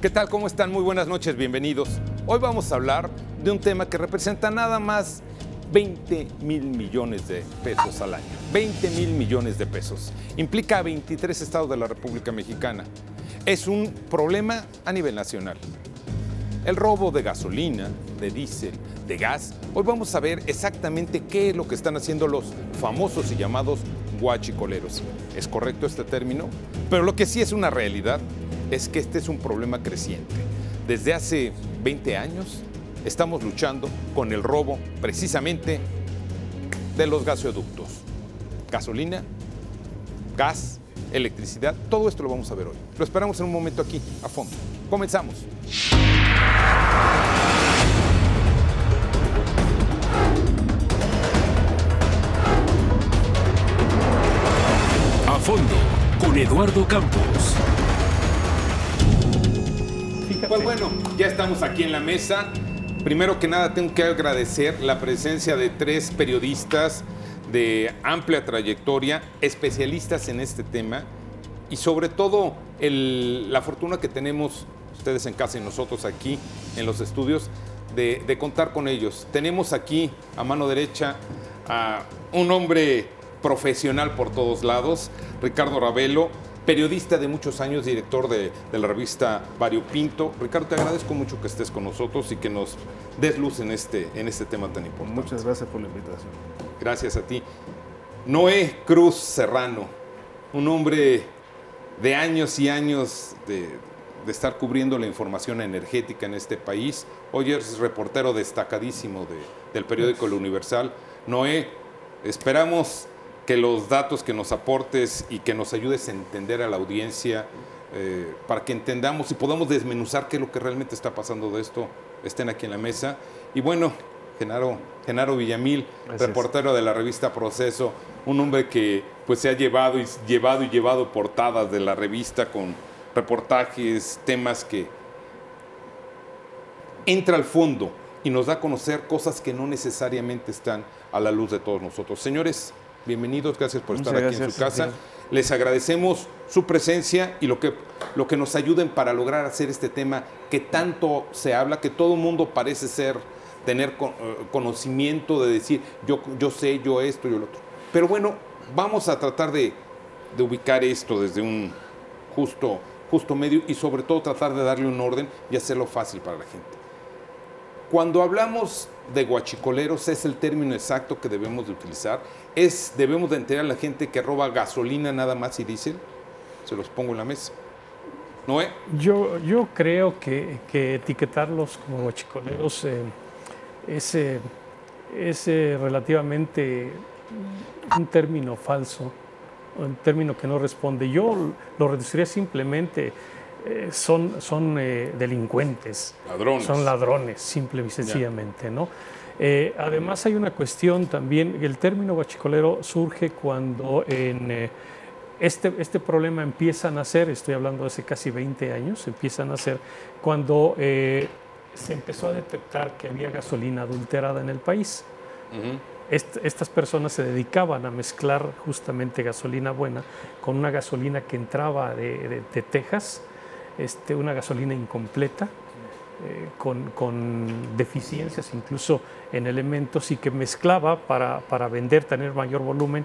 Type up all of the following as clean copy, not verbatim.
¿Qué tal? ¿Cómo están? Muy buenas noches, bienvenidos. Hoy vamos a hablar de un tema que representa nada más 20,000 millones de pesos al año. 20,000 millones de pesos. Implica a 23 estados de la República Mexicana. Es un problema a nivel nacional. El robo de gasolina, de diésel, de gas. Hoy vamos a ver exactamente qué es lo que están haciendo los famosos y llamados guachicoleros. ¿Es correcto este término? Pero lo que sí es una realidad es que este es un problema creciente. Desde hace 20 años estamos luchando con el robo precisamente de los gasoductos. Gasolina, gas, electricidad, todo esto lo vamos a ver hoy. Lo esperamos en un momento aquí, a fondo. Comenzamos. A fondo, con Eduardo Campos. Pues bueno, ya estamos aquí en la mesa. Primero que nada tengo que agradecer la presencia de 3 periodistas de amplia trayectoria, especialistas en este tema y sobre todo la fortuna que tenemos ustedes en casa y nosotros aquí en los estudios de contar con ellos. Tenemos aquí a mano derecha a un hombre profesional por todos lados, Ricardo Ravelo, periodista de muchos años, director de la revista Variopinto. Ricardo, te agradezco mucho que estés con nosotros y que nos des luz en este tema tan importante. Muchas gracias por la invitación. Gracias a ti. Noé Cruz Serrano, un hombre de años y años de estar cubriendo la información energética en este país. Hoy es reportero destacadísimo del periódico El Universal. Noé, esperamos que los datos que nos aportes y que nos ayudes a entender a la audiencia, para que entendamos y podamos desmenuzar qué es lo que realmente está pasando de esto, estén aquí en la mesa. Y bueno, Genaro Villamil, Gracias. Reportero de la revista Proceso, un hombre que pues se ha llevado portadas de la revista con reportajes, temas que entra al fondo y nos da a conocer cosas que no necesariamente están a la luz de todos nosotros. Señores, bienvenidos, gracias por estar aquí en su casa. Les agradecemos su presencia y lo que nos ayuden para lograr hacer este tema que tanto se habla, que todo el mundo parece tener conocimiento de decir, yo sé, yo esto, yo lo otro. Pero bueno, vamos a tratar de ubicar esto desde un justo medio y sobre todo tratar de darle un orden y hacerlo fácil para la gente. Cuando hablamos de guachicoleros, es el término exacto que debemos de utilizar. Debemos de enterar a la gente que roba gasolina nada más y diésel. Se los pongo en la mesa. ¿Noé? Yo creo que etiquetarlos como guachicoleros es relativamente un término falso, un término que no responde. Yo lo reduciría simplemente, son delincuentes, Ladrones. Son ladrones, simple y sencillamente, ¿no? Además hay una cuestión también, el término guachicolero surge cuando este problema empieza a nacer, estoy hablando de hace casi 20 años, empieza a nacer cuando se empezó a detectar que había gasolina adulterada en el país. Estas personas se dedicaban a mezclar justamente gasolina buena con una gasolina que entraba de Texas, una gasolina incompleta, con deficiencias incluso en elementos y que mezclaba para vender, tener mayor volumen,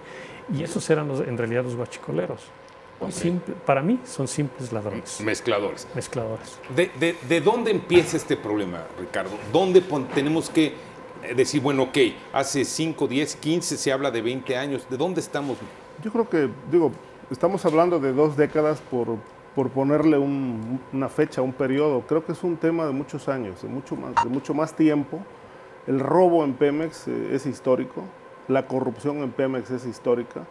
y esos eran en realidad los guachicoleros. Okay. Para mí son simples ladrones. Mezcladores. ¿De dónde empieza este problema, Ricardo? ¿Dónde tenemos que decir, bueno, ok, hace 5, 10, 15, se habla de 20 años, ¿de dónde estamos? Yo creo que, estamos hablando de 2 décadas por ponerle una fecha, un periodo. Creo que es un tema de muchos años, de mucho más tiempo. El robo en Pemex es histórico, la corrupción en Pemex es histórica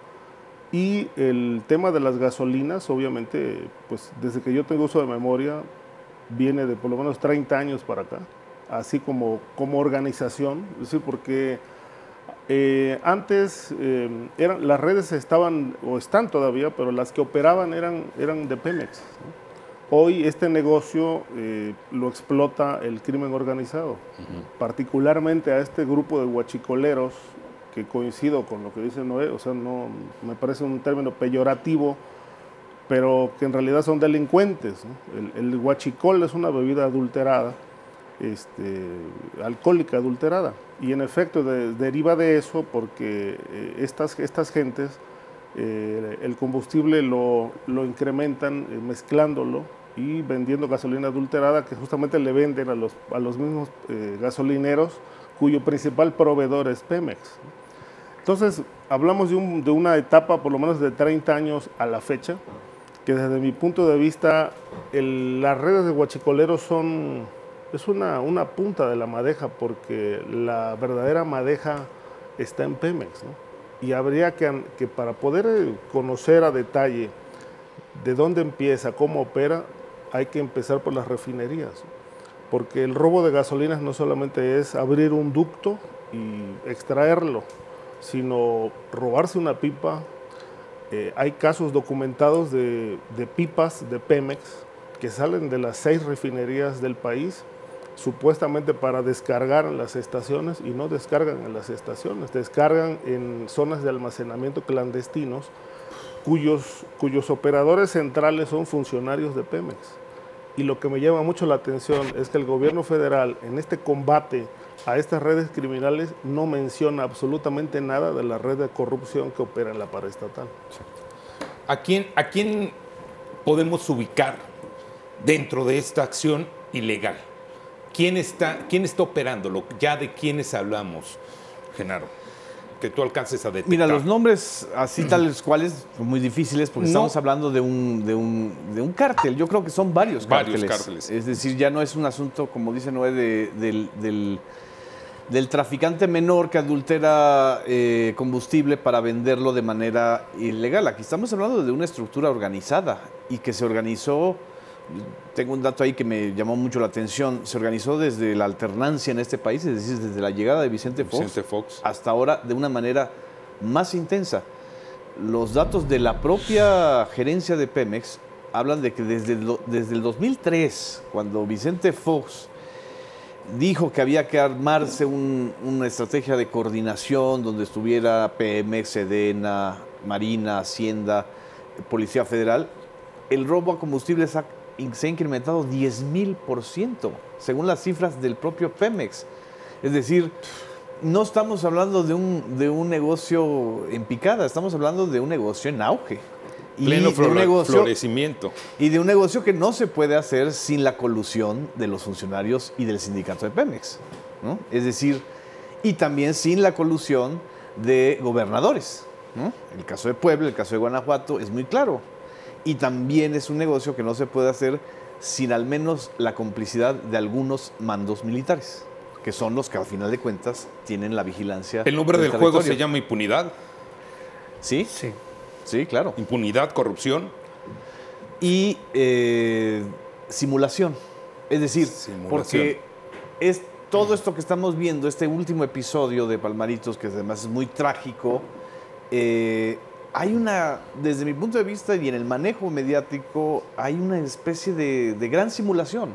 y el tema de las gasolinas, obviamente, pues desde que yo tengo uso de memoria, viene de por lo menos 30 años para acá, así como organización, es decir, porque antes las redes estaban, o están todavía, pero las que operaban eran de Pemex, ¿no? Hoy este negocio lo explota el crimen organizado, particularmente a este grupo de guachicoleros, que coincido con lo que dice Noé, o sea, no me parece un término peyorativo pero que en realidad son delincuentes, ¿no? El huachicol es una bebida adulterada, alcohólica adulterada, y en efecto deriva de eso porque estas gentes el combustible lo incrementan mezclándolo y vendiendo gasolina adulterada que justamente le venden a los mismos gasolineros cuyo principal proveedor es Pemex. Entonces, hablamos de una etapa por lo menos de 30 años a la fecha, que desde mi punto de vista las redes de huachicoleros es una punta de la madeja, porque la verdadera madeja está en Pemex, ¿no? Y habría que para poder conocer a detalle de dónde empieza, cómo opera, hay que empezar por las refinerías, porque el robo de gasolinas no solamente es abrir un ducto y extraerlo, sino robarse una pipa. Hay casos documentados de pipas de Pemex que salen de las 6 refinerías del país, supuestamente para descargar en las estaciones, y no descargan en las estaciones, descargan en zonas de almacenamiento clandestinos, cuyos operadores centrales son funcionarios de Pemex. Y lo que me llama mucho la atención es que el gobierno federal, en este combate a estas redes criminales, no menciona absolutamente nada de la red de corrupción que opera en la paraestatal. ¿A quién podemos ubicar dentro de esta acción ilegal? ¿Quién está operándolo? ¿Ya de quiénes hablamos, Genaro? Que tú alcances a detectar. Mira, los nombres así tales cuales son muy difíciles porque estamos hablando de un cártel. Yo creo que son varios cárteles. Es decir, ya no es un asunto, como dice Noé, del traficante menor que adultera combustible para venderlo de manera ilegal. Aquí estamos hablando de una estructura organizada y que se organizó. Tengo un dato ahí que me llamó mucho la atención. Se organizó desde la alternancia en este país, es decir, desde la llegada de Vicente Fox hasta ahora de una manera más intensa. Los datos de la propia gerencia de Pemex hablan de que desde el 2003, cuando Vicente Fox dijo que había que armarse una estrategia de coordinación donde estuviera Pemex, Sedena, Marina, Hacienda, Policía Federal, el robo a combustibles se ha incrementado 10,000%, según las cifras del propio Pemex. Es decir, no estamos hablando de un negocio en picada, estamos hablando de un negocio en auge. Pleno florecimiento. Y de un negocio que no se puede hacer sin la colusión de los funcionarios y del sindicato de Pemex, ¿no? Es decir, y también sin la colusión de gobernadores, ¿no? El caso de Puebla, el caso de Guanajuato es muy claro. Y también es un negocio que no se puede hacer sin al menos la complicidad de algunos mandos militares, que son los que al final de cuentas tienen la vigilancia. ¿El nombre del juego se llama impunidad? Sí, sí, claro. Impunidad, corrupción. Y simulación. Es decir, porque es todo esto que estamos viendo, este último episodio de Palmaritos, que además es muy trágico, hay desde mi punto de vista y en el manejo mediático, hay una especie de gran simulación.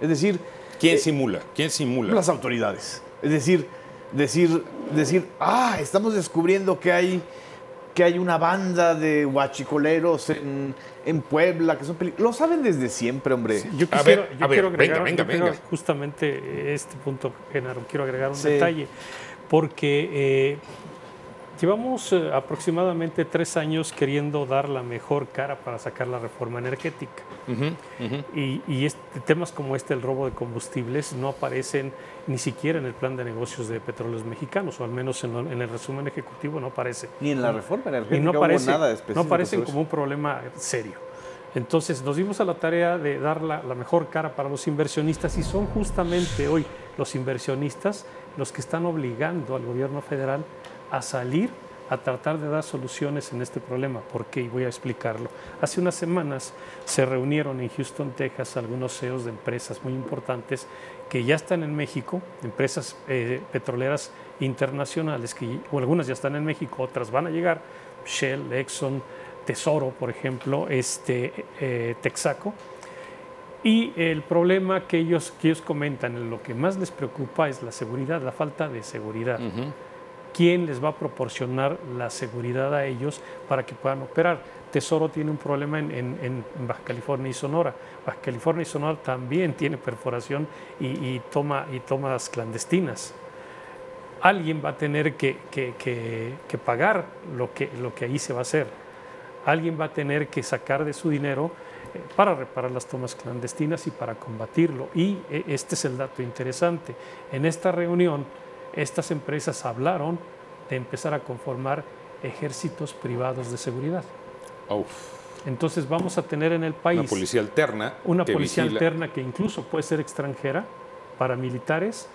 Es decir... ¿Quién simula? ¿Quién simula? Las autoridades. Es decir, estamos descubriendo que hay una banda de huachicoleros en Puebla que son peligrosos. Lo saben desde siempre, hombre. Sí, yo quiero agregar justamente este punto, Genaro. Quiero agregar un detalle, porque llevamos aproximadamente 3 años queriendo dar la mejor cara para sacar la reforma energética. Y temas como el robo de combustibles, no aparecen ni siquiera en el plan de negocios de Petróleos Mexicanos, o al menos en el resumen ejecutivo no aparece. Ni en la reforma energética y no aparece, hubo nada específico. No aparecen como un problema serio. Entonces nos dimos a la tarea de dar la mejor cara para los inversionistas, y son justamente hoy los inversionistas los que están obligando al gobierno federal a salir a tratar de dar soluciones en este problema. ¿Por qué? Y voy a explicarlo. Hace unas semanas se reunieron en Houston, Texas, algunos CEOs de empresas muy importantes que ya están en México, empresas petroleras internacionales, o algunas ya están en México, otras van a llegar, Shell, Exxon, Tesoro, por ejemplo, Texaco. Y el problema que ellos comentan, lo que más les preocupa es la seguridad, la falta de seguridad. ¿Quién les va a proporcionar la seguridad a ellos para que puedan operar? Tesoro tiene un problema en Baja California y Sonora. Baja California y Sonora también tiene perforación y tomas clandestinas. Alguien va a tener que pagar lo que ahí se va a hacer. Alguien va a tener que sacar de su dinero para reparar las tomas clandestinas y para combatirlo. Y este es el dato interesante. En esta reunión, estas empresas hablaron de empezar a conformar ejércitos privados de seguridad. Uf. Entonces vamos a tener en el país Una policía alterna. una que policía vigila. alterna que incluso puede ser extranjera, paramilitares,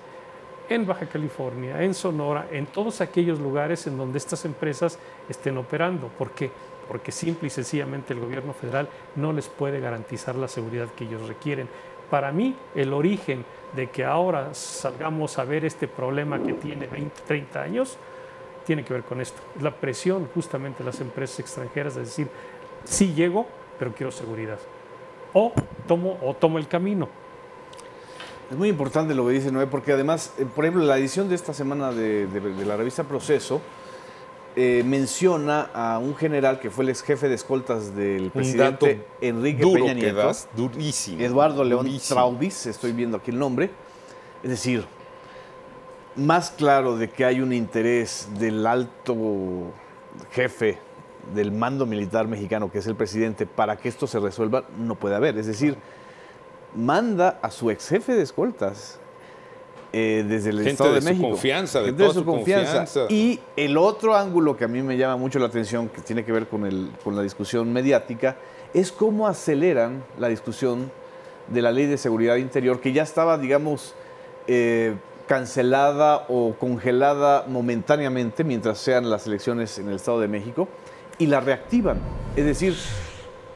en Baja California, en Sonora, en todos aquellos lugares en donde estas empresas estén operando. ¿Por qué? Porque simple y sencillamente el gobierno federal no les puede garantizar la seguridad que ellos requieren. Para mí, el origen de que ahora salgamos a ver este problema que tiene 20, 30 años, tiene que ver con esto. La presión justamente de las empresas extranjeras de decir, sí llego, pero quiero seguridad. O tomo el camino. Es muy importante lo que dice Noé, porque además, por ejemplo, la edición de esta semana de la revista Proceso menciona a un general que fue el ex jefe de escoltas del presidente Enrique duro Peña Nieto, durísimo. Eduardo León durísimo. Traubis, estoy viendo aquí el nombre. Es decir, más claro de que hay un interés del alto jefe del mando militar mexicano, que es el presidente, para que esto se resuelva, no puede haber. Es decir, manda a su ex jefe de escoltas desde el Gente Estado de su México. confianza, de Gente toda de su su confianza. confianza. Y el otro ángulo que a mí me llama mucho la atención, que tiene que ver con la discusión mediática, es cómo aceleran la discusión de la Ley de Seguridad Interior, que ya estaba, digamos, cancelada o congelada momentáneamente mientras sean las elecciones en el Estado de México, y la reactivan. Es decir,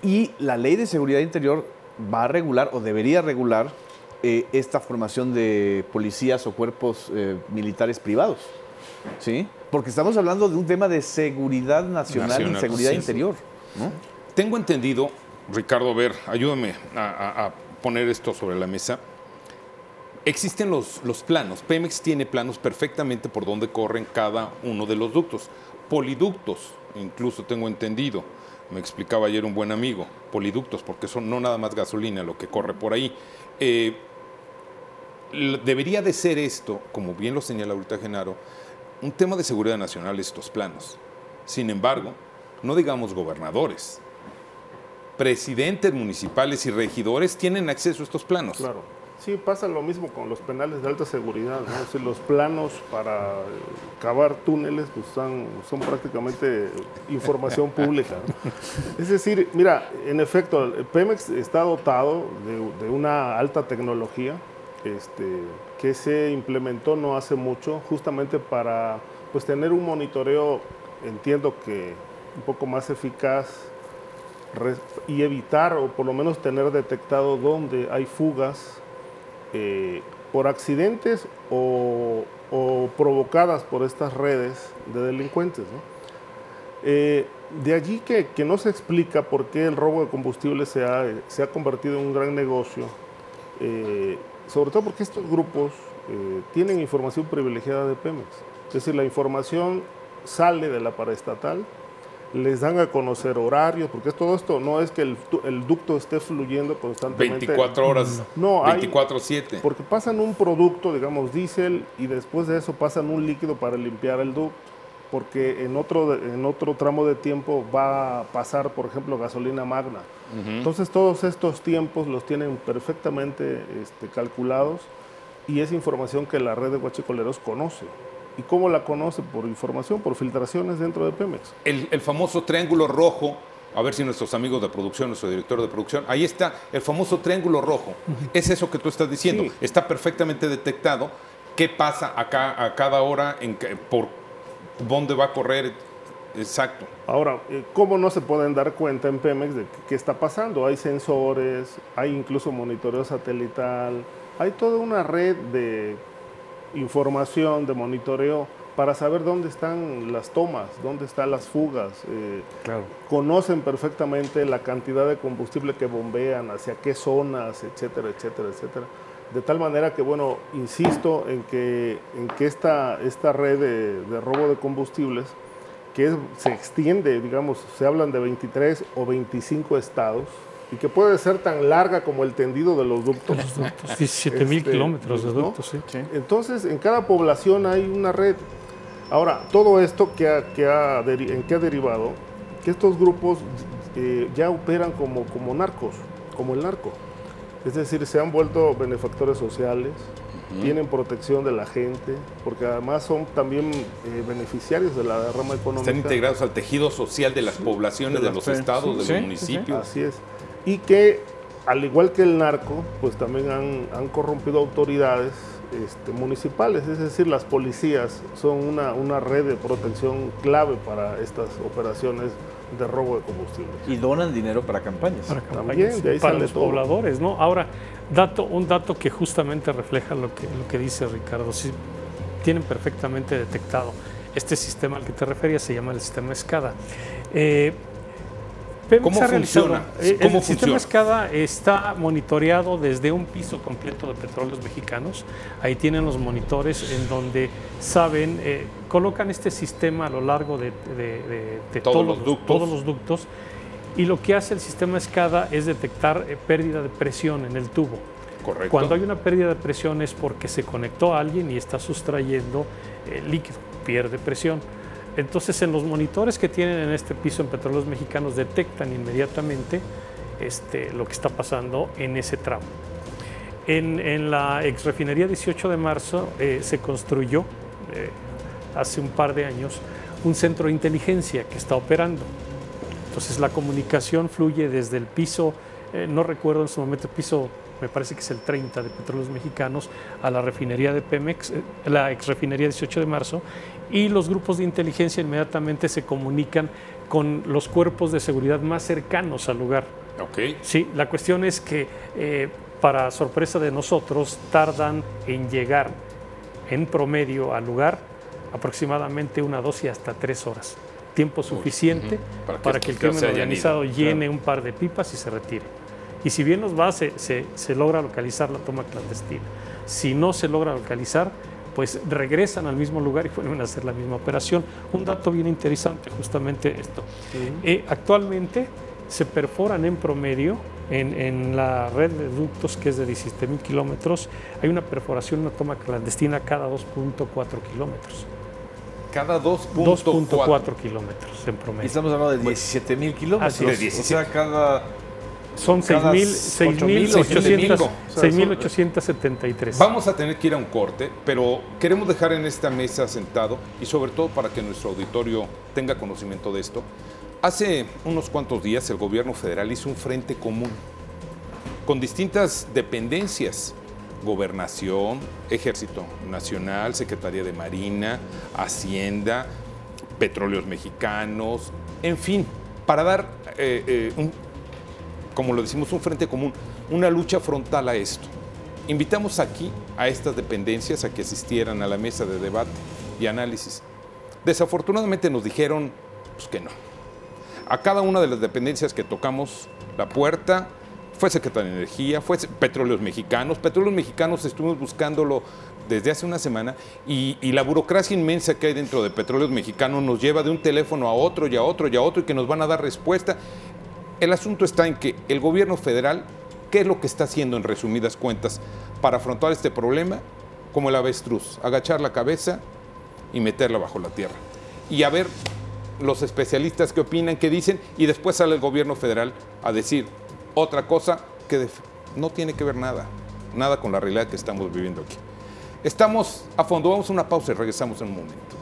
y la Ley de Seguridad Interior va a regular o debería regular esta formación de policías o cuerpos militares privados, ¿sí? Porque estamos hablando de un tema de seguridad nacional y seguridad interior, ¿no? Tengo entendido, Ricardo, a ver, ayúdame a poner esto sobre la mesa. Existen los planos. Pemex tiene planos perfectamente por donde corren cada uno de los ductos. Poliductos, incluso tengo entendido. Me explicaba ayer un buen amigo, poliductos, porque son no nada más gasolina lo que corre por ahí. Debería de ser esto, como bien lo señala ahorita Genaro, un tema de seguridad nacional estos planos. Sin embargo, no digamos gobernadores, presidentes municipales y regidores tienen acceso a estos planos. Claro. Sí, pasa lo mismo con los penales de alta seguridad, ¿no? Es decir, los planos para cavar túneles pues son prácticamente información pública, ¿no? Es decir, mira, en efecto, Pemex está dotado de una alta tecnología que se implementó no hace mucho, justamente para pues, tener un monitoreo, entiendo que un poco más eficaz y evitar, o por lo menos tener detectado dónde hay fugas por accidentes o provocadas por estas redes de delincuentes, ¿no? De allí que no se explica por qué el robo de combustible se ha convertido en un gran negocio, sobre todo porque estos grupos tienen información privilegiada de Pemex. Es decir, la información sale de la paraestatal, les dan a conocer horarios, porque todo esto no es que el ducto esté fluyendo constantemente. 24 horas, no, 24/7. Porque pasan un producto, digamos, diésel, y después de eso pasan un líquido para limpiar el ducto, porque en otro tramo de tiempo va a pasar, por ejemplo, gasolina magna. Entonces todos estos tiempos los tienen perfectamente calculados, y es información que la red de guachicoleros conoce. ¿Y cómo la conoce? Por información, por filtraciones dentro de Pemex. El famoso triángulo rojo, a ver si nuestros amigos de producción, nuestro director de producción, ahí está, el famoso triángulo rojo. Es eso que tú estás diciendo. Sí. Está perfectamente detectado qué pasa acá a cada hora, por dónde va a correr. Exacto. Ahora, ¿cómo no se pueden dar cuenta en Pemex de qué está pasando? Hay sensores, hay incluso monitoreo satelital, hay toda una red de información, de monitoreo, para saber dónde están las tomas, dónde están las fugas. Claro. Conocen perfectamente la cantidad de combustible que bombean, hacia qué zonas, etcétera, etcétera, etcétera. De tal manera que, bueno, insisto en que esta red de robo de combustibles, se extiende, digamos, se hablan de 23 o 25 estados, y que puede ser tan larga como el tendido de los ductos. 17,000 kilómetros de ductos, ¿no? Sí. Entonces, en cada población hay una red. Ahora, todo esto ¿en qué ha derivado? Que estos grupos ya operan como narcos, como el narco. Es decir, se han vuelto benefactores sociales, tienen protección de la gente, porque además son también beneficiarios de la rama económica. Están integrados al tejido social de las poblaciones, de los estados, de los municipios. Así es. Y que, al igual que el narco, pues también han corrompido autoridades municipales, es decir, las policías son una red de protección clave para estas operaciones de robo de combustible. Y donan dinero para campañas. También, de ahí para sale los todo. pobladores, ¿no? Ahora, un dato que justamente refleja lo que dice Ricardo. Si tienen perfectamente detectado este sistema al que te referías, se llama el sistema SCADA. ¿Cómo funciona? El sistema SCADA está monitoreado desde un piso completo de Petróleos Mexicanos. Ahí tienen los monitores en donde saben, colocan este sistema a lo largo de todos los ductos. Y lo que hace el sistema SCADA es detectar pérdida de presión en el tubo. Correcto. Cuando hay una pérdida de presión es porque se conectó a alguien y está sustrayendo líquido, pierde presión. Entonces, en los monitores que tienen en este piso en Petróleos Mexicanos detectan inmediatamente lo que está pasando en ese tramo. En la exrefinería 18 de marzo se construyó hace un par de años un centro de inteligencia que está operando. Entonces, la comunicación fluye desde el piso, no recuerdo en su momento, piso, me parece que es el 30 de Petróleos Mexicanos, a la refinería de Pemex, la exrefinería 18 de marzo, y los grupos de inteligencia inmediatamente se comunican con los cuerpos de seguridad más cercanos al lugar. Ok. Sí, la cuestión es que, para sorpresa de nosotros, tardan en llegar en promedio al lugar aproximadamente 1, 2 y hasta 3 horas. Tiempo suficiente para que el crimen organizado llene un par de pipas y se retire. Y si bien nos va, se logra localizar la toma clandestina. Si no se logra localizar, pues regresan al mismo lugar y vuelven a hacer la misma operación. Un dato bien interesante, justamente esto. Actualmente se perforan en promedio, en la red de ductos, que es de 17,000 kilómetros, hay una perforación, una toma clandestina cada 2.4 kilómetros. Cada 2.4 kilómetros en promedio. Y estamos hablando de 17,000 kilómetros. Así es. O sea, cada... Son 6,873. Vamos a tener que ir a un corte, pero queremos dejar en esta mesa sentado, y sobre todo para que nuestro auditorio tenga conocimiento de esto. Hace unos cuantos días el gobierno federal hizo un frente común con distintas dependencias: Gobernación, Ejército Nacional, Secretaría de Marina, Hacienda, Petróleos Mexicanos, en fin, para dar como lo decimos, un frente común, una lucha frontal a esto. Invitamos aquí a estas dependencias a que asistieran a la mesa de debate y análisis. Desafortunadamente nos dijeron pues, que no. A cada una de las dependencias que tocamos la puerta, fue Secretaría de Energía, fue Petróleos Mexicanos. Petróleos Mexicanos estuvimos buscándolo desde hace una semana y la burocracia inmensa que hay dentro de Petróleos Mexicanos nos lleva de un teléfono a otro y a otro y a otro, y que nos van a dar respuesta. El asunto está en que el gobierno federal, ¿qué es lo que está haciendo en resumidas cuentas para afrontar este problema? Como el avestruz, agachar la cabeza y meterla bajo la tierra. Y a ver los especialistas qué opinan, qué dicen, y después sale el gobierno federal a decir otra cosa que no tiene que ver nada con la realidad que estamos viviendo aquí. Estamos a fondo, vamos a una pausa y regresamos en un momento.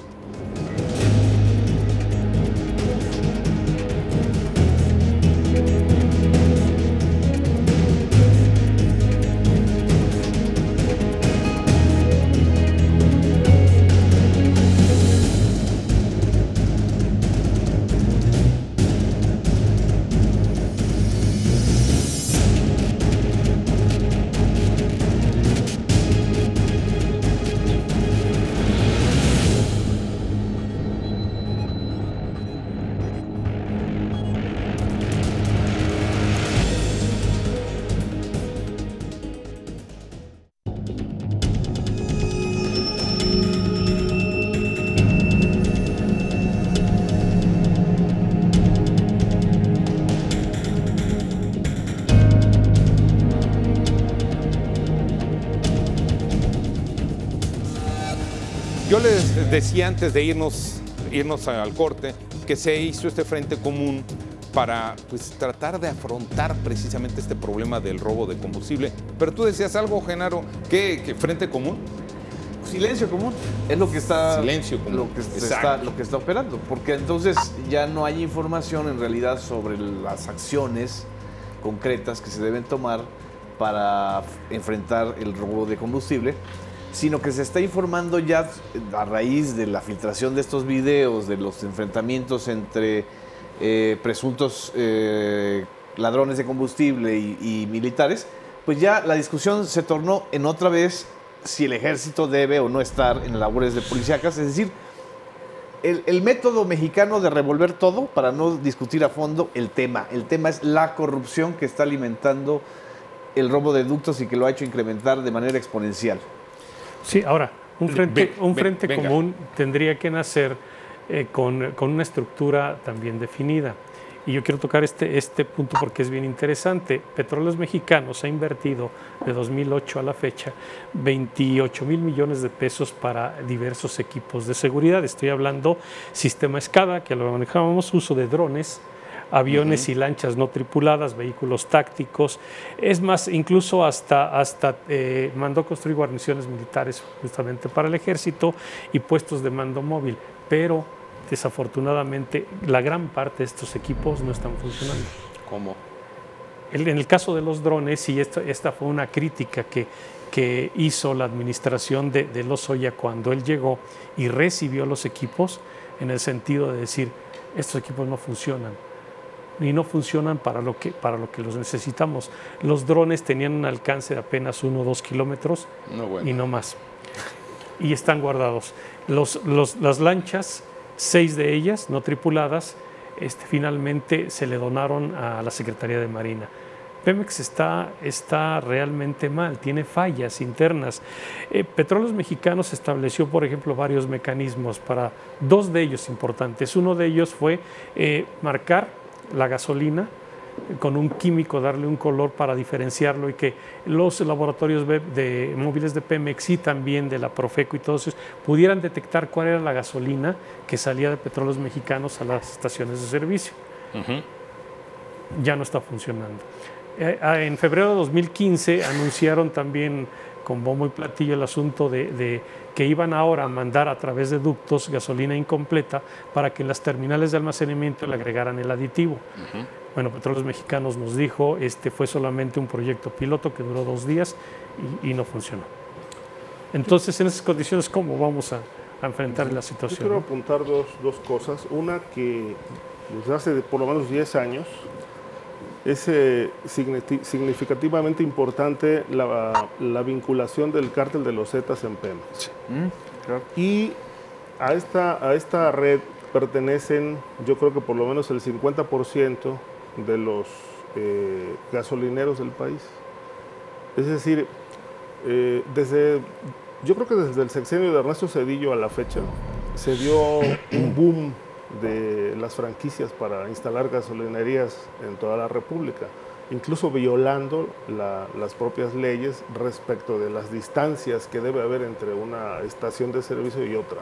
Yo les decía antes de irnos al corte que se hizo este frente común para pues, tratar de afrontar precisamente este problema del robo de combustible. Pero tú decías algo, Genaro, ¿qué frente común? Silencio común es lo que está, Silencio común. Lo que está operando, porque entonces ya no hay información en realidad sobre las acciones concretas que se deben tomar para enfrentar el robo de combustible, sino que se está informando ya a raíz de la filtración de estos videos, de los enfrentamientos entre presuntos ladrones de combustible y militares, pues ya la discusión se tornó en otra vez si el ejército debe o no estar en labores de policíacas, es decir, el método mexicano de revolver todo para no discutir a fondo el tema. El tema es la corrupción que está alimentando el robo de ductos y que lo ha hecho incrementar de manera exponencial. Sí, ahora, un frente común tendría que nacer con una estructura también definida. Y yo quiero tocar este punto porque es bien interesante. Petróleos Mexicanos ha invertido de 2008 a la fecha 28 mil millones de pesos para diversos equipos de seguridad. Estoy hablando sistema SCADA, que lo manejábamos, uso de drones, aviones y lanchas no tripuladas, vehículos tácticos. Es más, incluso hasta mandó construir guarniciones militares justamente para el ejército y puestos de mando móvil. Pero desafortunadamente, la gran parte de estos equipos no están funcionando. ¿Cómo? En el caso de los drones, y esta fue una crítica que hizo la administración de Lozoya cuando él llegó y recibió los equipos, en el sentido de decir, estos equipos no funcionan. Y no funcionan para lo que los necesitamos. Los drones tenían un alcance de apenas 1 o 2 kilómetros y no más. Y están guardados. Las lanchas, 6 de ellas no tripuladas, finalmente se le donaron a la Secretaría de Marina. Pemex está realmente mal, tiene fallas internas. Petróleos Mexicanos estableció, por ejemplo, varios mecanismos para 2 de ellos importantes. Uno de ellos fue marcar la gasolina con un químico, darle un color para diferenciarlo y que los laboratorios móviles de Pemex y también de la Profeco y todos ellos pudieran detectar cuál era la gasolina que salía de Petróleos Mexicanos a las estaciones de servicio. Ya no está funcionando. En febrero de 2015 anunciaron también con bombo y platillo el asunto de que iban ahora a mandar a través de ductos gasolina incompleta para que en las terminales de almacenamiento le agregaran el aditivo. Bueno, Petróleos Mexicanos nos dijo, fue solamente un proyecto piloto que duró 2 días y no funcionó. Entonces, en esas condiciones, ¿cómo vamos a enfrentar la situación? Yo quiero apuntar dos cosas. Una, que desde hace por lo menos 10 años es significativamente importante la vinculación del cártel de los Zetas en Pemex. Claro. Y a esta red pertenecen, yo creo que por lo menos el 50% de los gasolineros del país. Es decir, yo creo que desde el sexenio de Ernesto Zedillo a la fecha se dio un boom de las franquicias para instalar gasolinerías en toda la República, incluso violando las propias leyes respecto de las distancias que debe haber entre una estación de servicio y otra.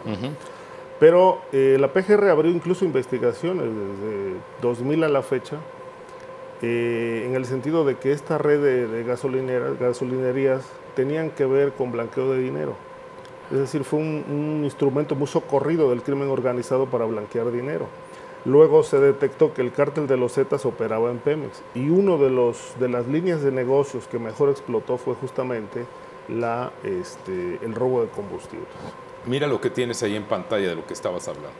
Pero la PGR abrió incluso investigaciones desde 2000 a la fecha, en el sentido de que esta red de gasolinerías tenían que ver con blanqueo de dinero. Es decir, fue un instrumento muy socorrido del crimen organizado para blanquear dinero. Luego se detectó que el cártel de los Zetas operaba en Pemex y uno de las líneas de negocios que mejor explotó fue justamente el robo de combustible. Mira lo que tienes ahí en pantalla de lo que estabas hablando.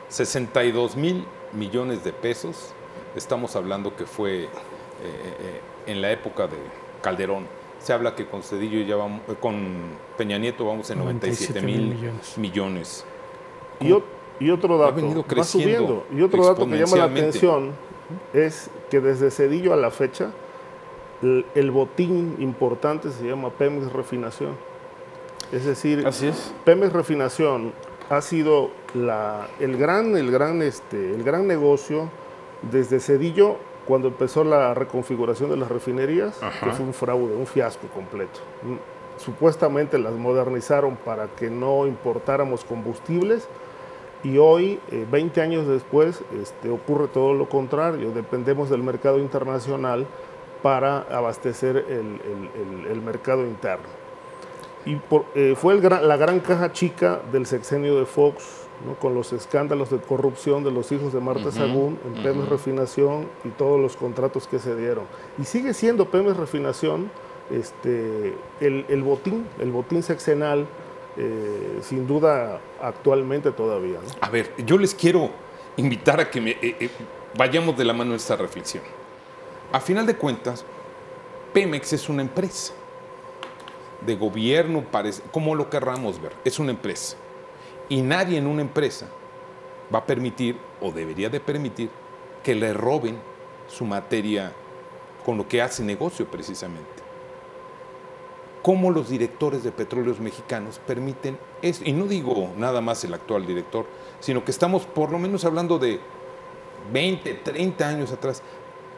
62 mil millones de pesos. Estamos hablando que fue en la época de Calderón. Se habla que con Zedillo ya vamos, con Peña Nieto vamos en 97 mil millones. Y otro dato, va subiendo. Y otro dato que llama la atención es que desde Zedillo a la fecha, el botín importante se llama Pemex Refinación. Es decir, Pemex Refinación ha sido el gran negocio desde Zedillo, cuando empezó la reconfiguración de las refinerías, que fue un fraude, un fiasco completo. supuestamente las modernizaron para que no importáramos combustibles, y hoy, 20 años después, ocurre todo lo contrario. Dependemos del mercado internacional para abastecer el mercado interno. Y fue la gran caja chica del sexenio de Fox, ¿no? Con los escándalos de corrupción de los hijos de Marta Sagún en Pemex Refinación y todos los contratos que se dieron. Y sigue siendo Pemex Refinación el botín sexenal, sin duda actualmente todavía, ¿no? A ver, yo les quiero invitar a que vayamos de la mano en esta reflexión. A final de cuentas, Pemex es una empresa de gobierno, como lo querramos ver, es una empresa. Y nadie en una empresa va a permitir, o debería de permitir, que le roben su materia con lo que hace negocio precisamente. ¿Cómo los directores de Petróleos Mexicanos permiten eso? Y no digo nada más el actual director, sino que estamos por lo menos hablando de 20, 30 años atrás.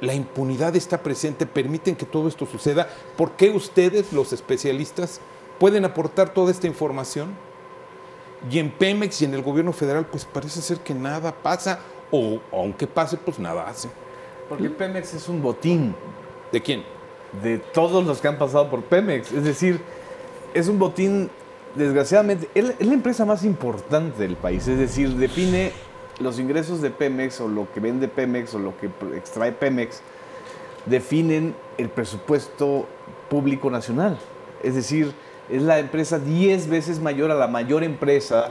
La impunidad está presente, permiten que todo esto suceda. ¿Por qué ustedes, los especialistas, pueden aportar toda esta información? Y en Pemex y en el gobierno federal, pues parece ser que nada pasa, o aunque pase, pues nada hace. Porque Pemex es un botín. ¿De quién? De todos los que han pasado por Pemex. Es decir, es un botín, desgraciadamente, es la empresa más importante del país. Es decir, define los ingresos de Pemex, o lo que vende Pemex, o lo que extrae Pemex, definen el presupuesto público nacional. Es decir, es la empresa 10 veces mayor a la mayor empresa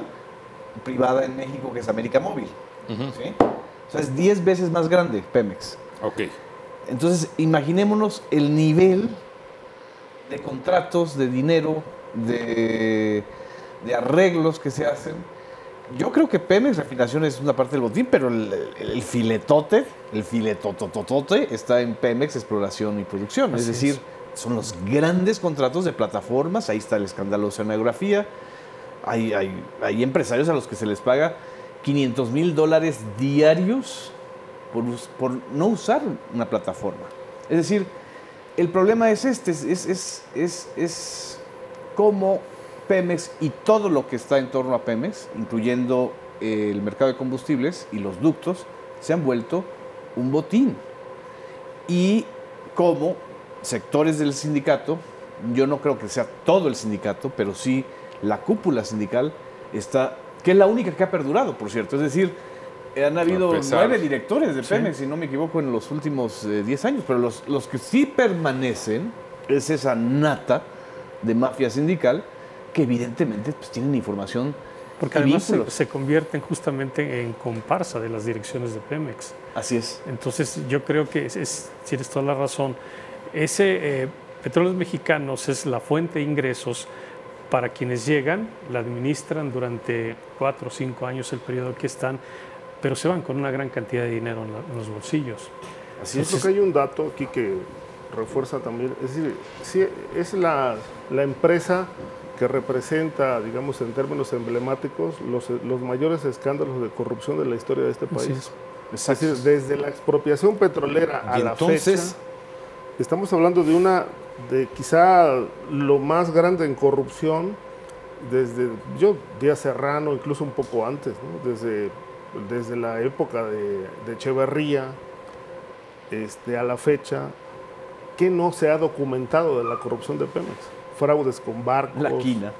privada en México, que es América Móvil. ¿Sí? O sea, es 10 veces más grande Pemex. Ok. Entonces, imaginémonos el nivel de contratos, de dinero, de arreglos que se hacen. Yo creo que Pemex Refinación es una parte del botín, pero el filetote está en Pemex Exploración y Producción. Es decir, son los grandes contratos de plataformas. Ahí está el escándalo de oceanografía. Hay empresarios a los que se les paga $500,000 diarios por no usar una plataforma. Es decir, el problema es es cómo Pemex y todo lo que está en torno a Pemex, incluyendo el mercado de combustibles y los ductos, se han vuelto un botín. Y cómo sectores del sindicato, yo no creo que sea todo el sindicato, pero sí la cúpula sindical está, que es la única que ha perdurado, por cierto. Es decir, han habido 9 directores de Pemex, si no me equivoco, en los últimos 10 años, pero los que sí permanecen es esa nata de mafia sindical que evidentemente pues, tienen información. Porque además se convierten justamente en comparsa de las direcciones de Pemex. Así es. Entonces yo creo que tienes toda la razón. Petróleos Mexicanos es la fuente de ingresos para quienes llegan, la administran durante 4 o 5 años el periodo que están, pero se van con una gran cantidad de dinero en los bolsillos. Así es. Creo que hay un dato aquí que refuerza también, es decir, sí, es la empresa que representa, digamos, en términos emblemáticos, los mayores escándalos de corrupción de la historia de este país. Es decir, desde la expropiación petrolera a la fecha, estamos hablando de quizá lo más grande en corrupción desde Díaz Serrano, incluso un poco antes, ¿no? Desde la época de Echeverría a la fecha, que no se ha documentado de la corrupción de Pemex. Fraudes con barcos, la quina,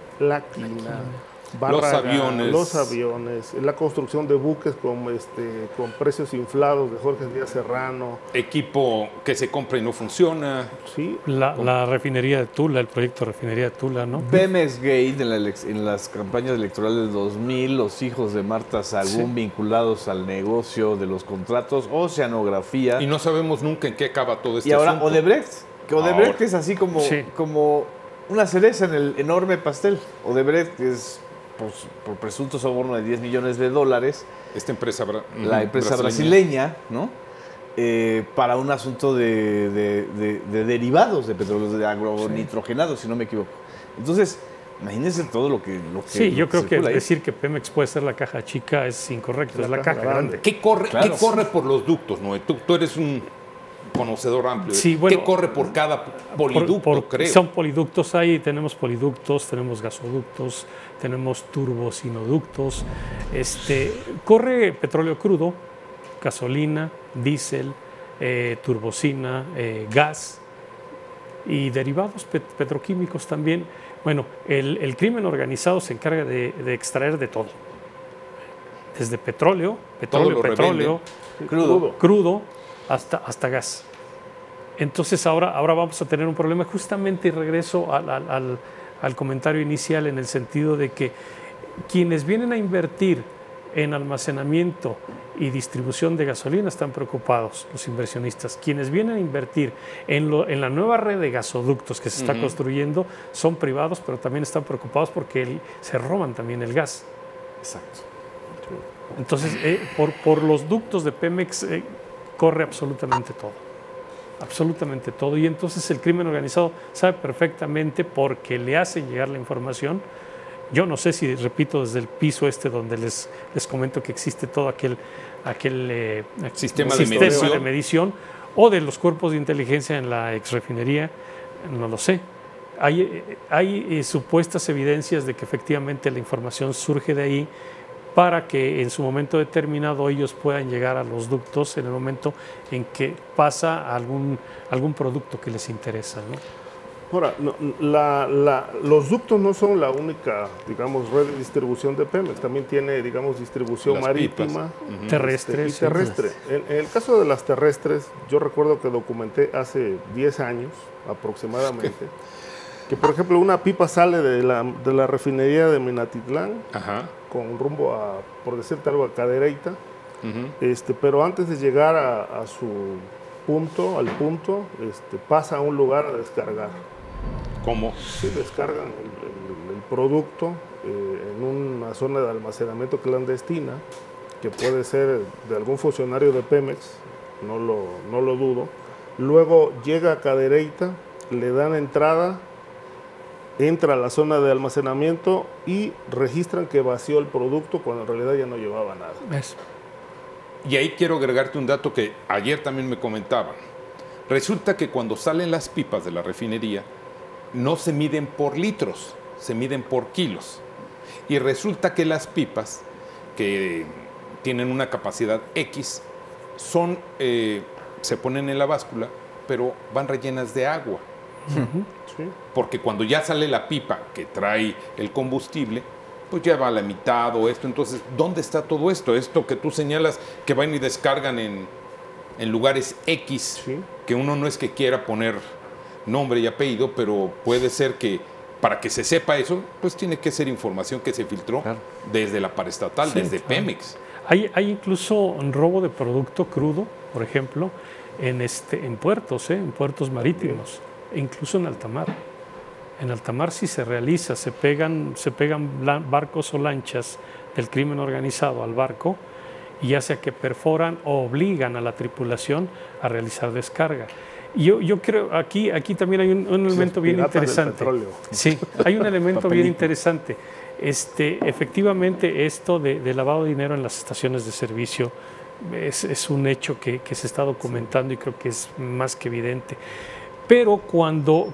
Bárraga, los aviones, la construcción de buques con precios inflados de Jorge Díaz Serrano. Equipo que se compra y no funciona. Sí. La refinería de Tula, el proyecto de refinería de Tula, ¿no? Pemex Gate en las campañas electorales del 2000, los hijos de Marta Sagún vinculados al negocio de los contratos, oceanografía. Y no sabemos nunca en qué acaba todo este asunto. Y ahora asunto. Odebrecht, que Odebrecht es así como una cereza en el enorme pastel. Odebrecht es por presunto soborno de $10 millones. Esta empresa, la empresa brasileña, ¿no? Para un asunto de derivados de petróleo, de agronitrogenados, si no me equivoco. Entonces, imagínense todo lo que yo creo que decir que Pemex puede ser la caja chica es incorrecto, es la caja grande. ¿Qué corre por los ductos, Noé? Tú eres un conocedor amplio. Sí, bueno, ¿qué corre por cada poliducto, creo? Son poliductos ahí, tenemos poliductos, tenemos gasoductos, tenemos turbocinoductos. Corre petróleo crudo, gasolina, diésel, turbocina, gas y derivados petroquímicos también. Bueno, el crimen organizado se encarga de extraer de todo. Desde petróleo, crudo, hasta gas. Entonces ahora vamos a tener un problema justamente, y regreso al comentario inicial, en el sentido de que quienes vienen a invertir en almacenamiento y distribución de gasolina están preocupados, los inversionistas. Quienes vienen a invertir en la nueva red de gasoductos que se está construyendo son privados, pero también están preocupados porque se roban también el gas. Exacto. Entonces, por los ductos de Pemex corre absolutamente todo. Absolutamente todo. Y entonces el crimen organizado sabe perfectamente, porque le hacen llegar la información. Yo no sé si, repito, desde el piso donde les comento que existe todo aquel sistema de medición, o de los cuerpos de inteligencia en la exrefinería, no lo sé. Hay supuestas evidencias de que efectivamente la información surge de ahí, para que en su momento determinado ellos puedan llegar a los ductos en el momento en que pasa algún producto que les interesa, ¿no? Ahora, los ductos no son la única, digamos, red de distribución de Pemex. También tiene, digamos, distribución marítima, terrestre. Y terrestre. En el caso de las terrestres, yo recuerdo que documenté hace 10 años aproximadamente, que por ejemplo una pipa sale de la refinería de Minatitlán, con rumbo a, por decirte algo, a Cadereyta, pero antes de llegar a su punto, pasa a un lugar a descargar. ¿Cómo? Sí, descargan el producto en una zona de almacenamiento clandestina, que puede ser de algún funcionario de Pemex, no lo dudo. Luego llega a Cadereyta, le dan entrada, entra a la zona de almacenamiento y registran que vació el producto, cuando en realidad ya no llevaba nada. Eso. Y ahí quiero agregarte un dato que ayer también me comentaban. Resulta que cuando salen las pipas de la refinería, no se miden por litros, se miden por kilos. Y resulta que las pipas, que tienen una capacidad X, se ponen en la báscula, pero van rellenas de agua. Sí. Porque cuando ya sale la pipa que trae el combustible, pues ya va a la mitad o esto. Entonces, ¿dónde está todo esto? Esto que tú señalas, que van y descargan en lugares X, que uno no es que quiera poner nombre y apellido, pero puede ser que para que se sepa eso, pues tiene que ser información que se filtró desde la paraestatal, desde Pemex. Hay incluso un robo de producto crudo, por ejemplo, en puertos marítimos, e incluso en alta mar. En alta mar sí se realiza, se pegan barcos o lanchas del crimen organizado al barco, y ya sea que perforan o obligan a la tripulación a realizar descarga. Y yo creo, aquí también hay un elemento bien interesante. Sí, hay un elemento bien interesante. Efectivamente, esto de lavado de dinero en las estaciones de servicio es un hecho que se está documentando, y creo que es más que evidente. Pero cuando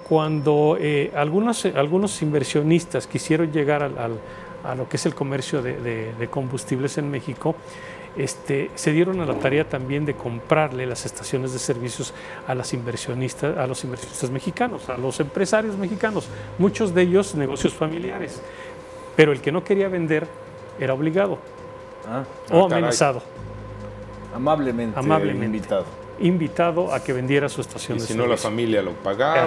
algunos inversionistas quisieron llegar a lo que es el comercio de combustibles en México, se dieron a la tarea también de comprarle las estaciones de servicios a los inversionistas mexicanos, a los empresarios mexicanos, muchos de ellos negocios familiares. Pero el que no quería vender era obligado o amenazado. Amablemente invitado a que vendiera su estación de servicio. Si no, la familia lo pagaba,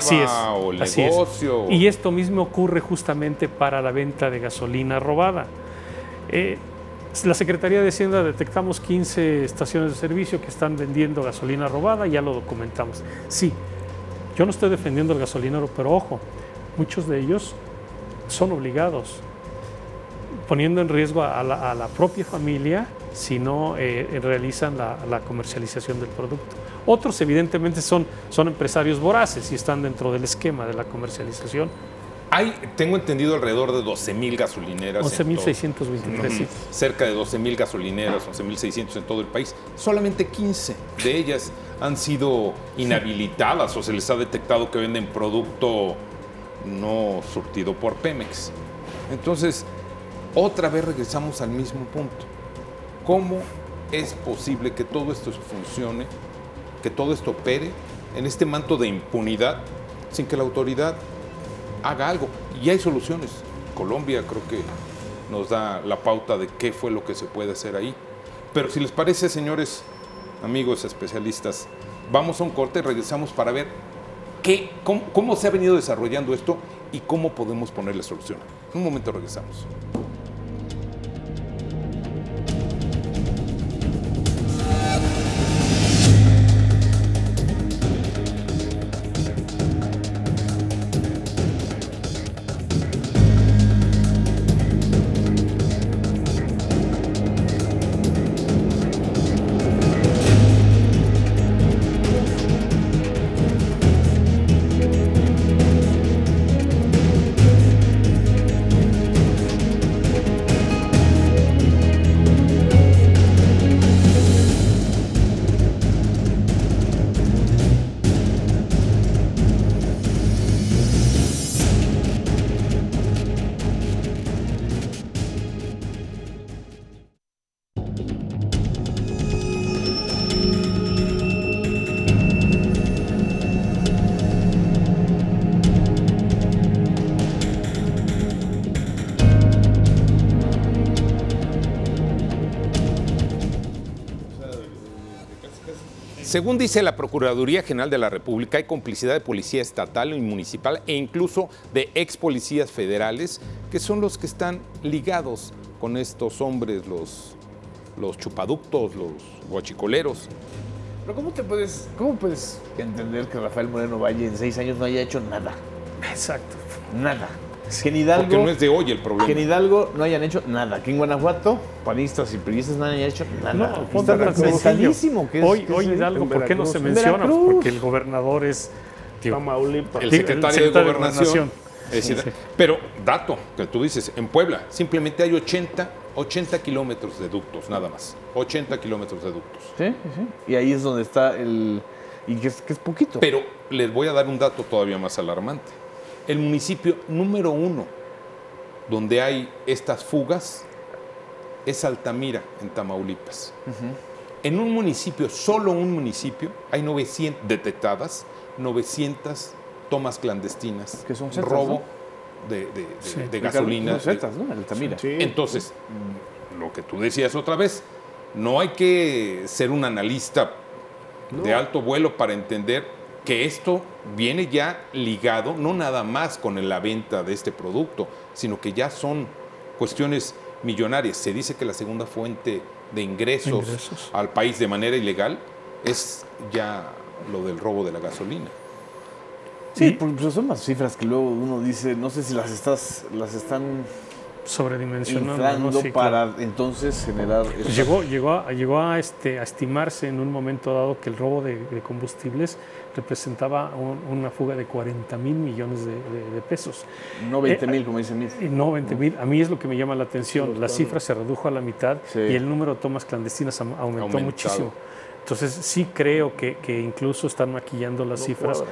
o el negocio. Y esto mismo ocurre justamente para la venta de gasolina robada. La Secretaría de Hacienda detectamos 15 estaciones de servicio que están vendiendo gasolina robada, ya lo documentamos. Sí, yo no estoy defendiendo el gasolinero, pero ojo, muchos de ellos son obligados, poniendo en riesgo a la propia familia si no realizan la comercialización del producto. Otros evidentemente son empresarios voraces y están dentro del esquema de la comercialización. Tengo entendido, alrededor de 12,000 gasolineras. 11,623, sí. Cerca de 12,000 gasolineras, 11,600 en todo el país. Solamente 15 de ellas han sido inhabilitadas o se les ha detectado que venden producto no surtido por Pemex. Entonces, otra vez regresamos al mismo punto. ¿Cómo es posible que todo esto funcione, que todo esto opere en este manto de impunidad sin que la autoridad haga algo? Y hay soluciones. Colombia creo que nos da la pauta de qué fue lo que se puede hacer ahí. Pero si les parece, señores, amigos especialistas, vamos a un corte y regresamos para ver cómo se ha venido desarrollando esto y cómo podemos ponerle solución. En un momento regresamos. Según dice la Procuraduría General de la República, hay complicidad de policía estatal y municipal e incluso de ex policías federales, que son los que están ligados con estos hombres, los chupaductos, los guachicoleros. Pero ¿cómo puedes entender que Rafael Moreno Valle en 6 años no haya hecho nada? Exacto. Nada. Que en Hidalgo, porque no es de hoy el problema. Que en Hidalgo no hayan hecho nada. Que en Guanajuato, panistas y priistas no hayan hecho nada. No, está documentadísimo. Hoy Hidalgo, ¿por qué no se menciona? Porque el gobernador es Tamaulipas. El secretario de Gobernación. Sí. Pero, dato que tú dices, en Puebla simplemente hay 80 kilómetros de ductos, nada más. 80 kilómetros de ductos. Sí. Y ahí es donde está y que es poquito. Pero les voy a dar un dato todavía más alarmante. El municipio número 1 donde hay estas fugas es Altamira, en Tamaulipas. En un municipio, solo un municipio, hay 900 detectadas, 900 tomas clandestinas, que son zetas, robo, ¿no? de gasolina. Zetas, ¿no? Altamira. Sí. Entonces, lo que tú decías otra vez, no hay que ser un analista de alto vuelo para entender que esto viene ya ligado no nada más con la venta de este producto, sino que ya son cuestiones millonarias. Se dice que la segunda fuente de ingresos al país de manera ilegal es ya lo del robo de la gasolina. Sí, pero son más cifras que luego uno dice, no sé si las están sobredimensionando, inflando, ¿no? Sí, para claro. entonces generar... Pues llegó a estimarse en un momento dado que el robo de combustibles representaba una fuga de 40 mil millones de pesos. No 20 mil, como dice Mitz. No 20 mil. A mí es lo que me llama la atención. La cifra se redujo a la mitad y el número de tomas clandestinas aumentó muchísimo. Entonces sí creo que incluso están maquillando las cifras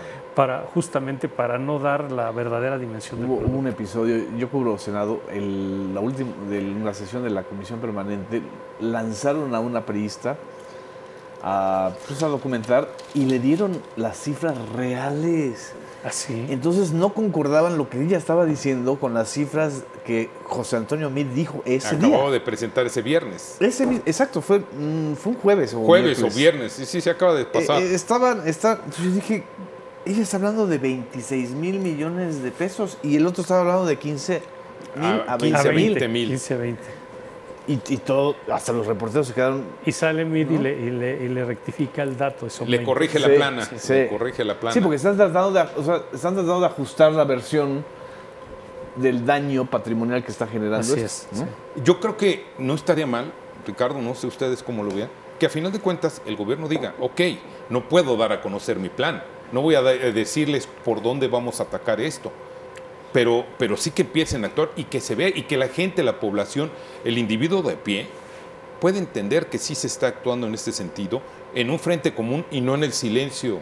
justamente para no dar la verdadera dimensión del problema. Hubo un episodio, yo cubro Senado, la sesión de la Comisión Permanente, lanzaron a una priista a documentar y le dieron las cifras reales. Así. Entonces no concordaban lo que ella estaba diciendo con las cifras que José Antonio Meade dijo ese día. Acabó de presentar ese viernes. Exacto, fue un jueves o viernes, sí, se acaba de pasar. Yo dije, ella está hablando de 26 mil millones de pesos y el otro estaba hablando de 15 mil a 20 mil. 15 a 20. Y todo, hasta los reporteros se quedaron... Y sale Meade y le rectifica el dato. Le corrige la plana. Le corrige la plana. Sí, porque están tratando de ajustar la versión del daño patrimonial que está generando. Así es. ¿no? Sí. Yo creo que no estaría mal, Ricardo, no sé ustedes cómo lo vean, que a final de cuentas el gobierno diga, ok, no puedo dar a conocer mi plan, no voy a decirles por dónde vamos a atacar esto. Pero sí que empiecen a actuar y que se vea y que la gente, la población, el individuo de pie, puede entender que sí se está actuando en este sentido, en un frente común y no en el silencio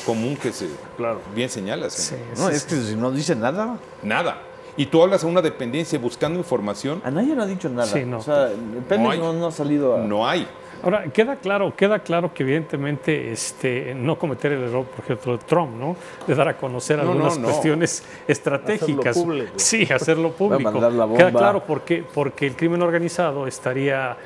común que se bien señalas. Sí, No, es que si no dice nada. Nada. Y tú hablas a una dependencia buscando información. Anaya no ha dicho nada. Sí, no. O sea, Pemex no ha salido a... No hay. Ahora, queda claro que evidentemente no cometer el error, por ejemplo, de Trump, ¿no? De dar a conocer algunas cuestiones estratégicas. Hacerlo público. Sí, hacerlo público. Va a mandar la bomba. Queda claro porque el crimen organizado sabría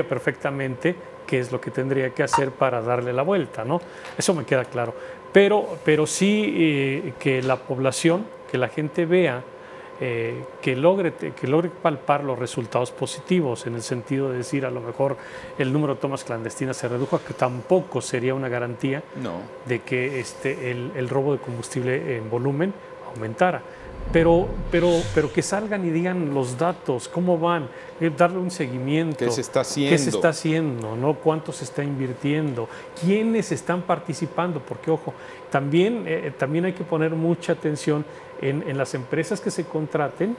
perfectamente qué es lo que tendría que hacer para darle la vuelta, ¿no? Eso me queda claro. Pero sí que la población, que la gente vea, que logre palpar los resultados positivos, en el sentido de decir, a lo mejor el número de tomas clandestinas se redujo, que tampoco sería una garantía de que el robo de combustible en volumen aumentara. Pero que salgan y digan los datos, cómo van, darle un seguimiento. ¿Qué se está haciendo? ¿Qué se está haciendo? ¿No? ¿Cuánto se está invirtiendo? ¿Quiénes están participando? Porque, ojo, también hay que poner mucha atención en las empresas que se contraten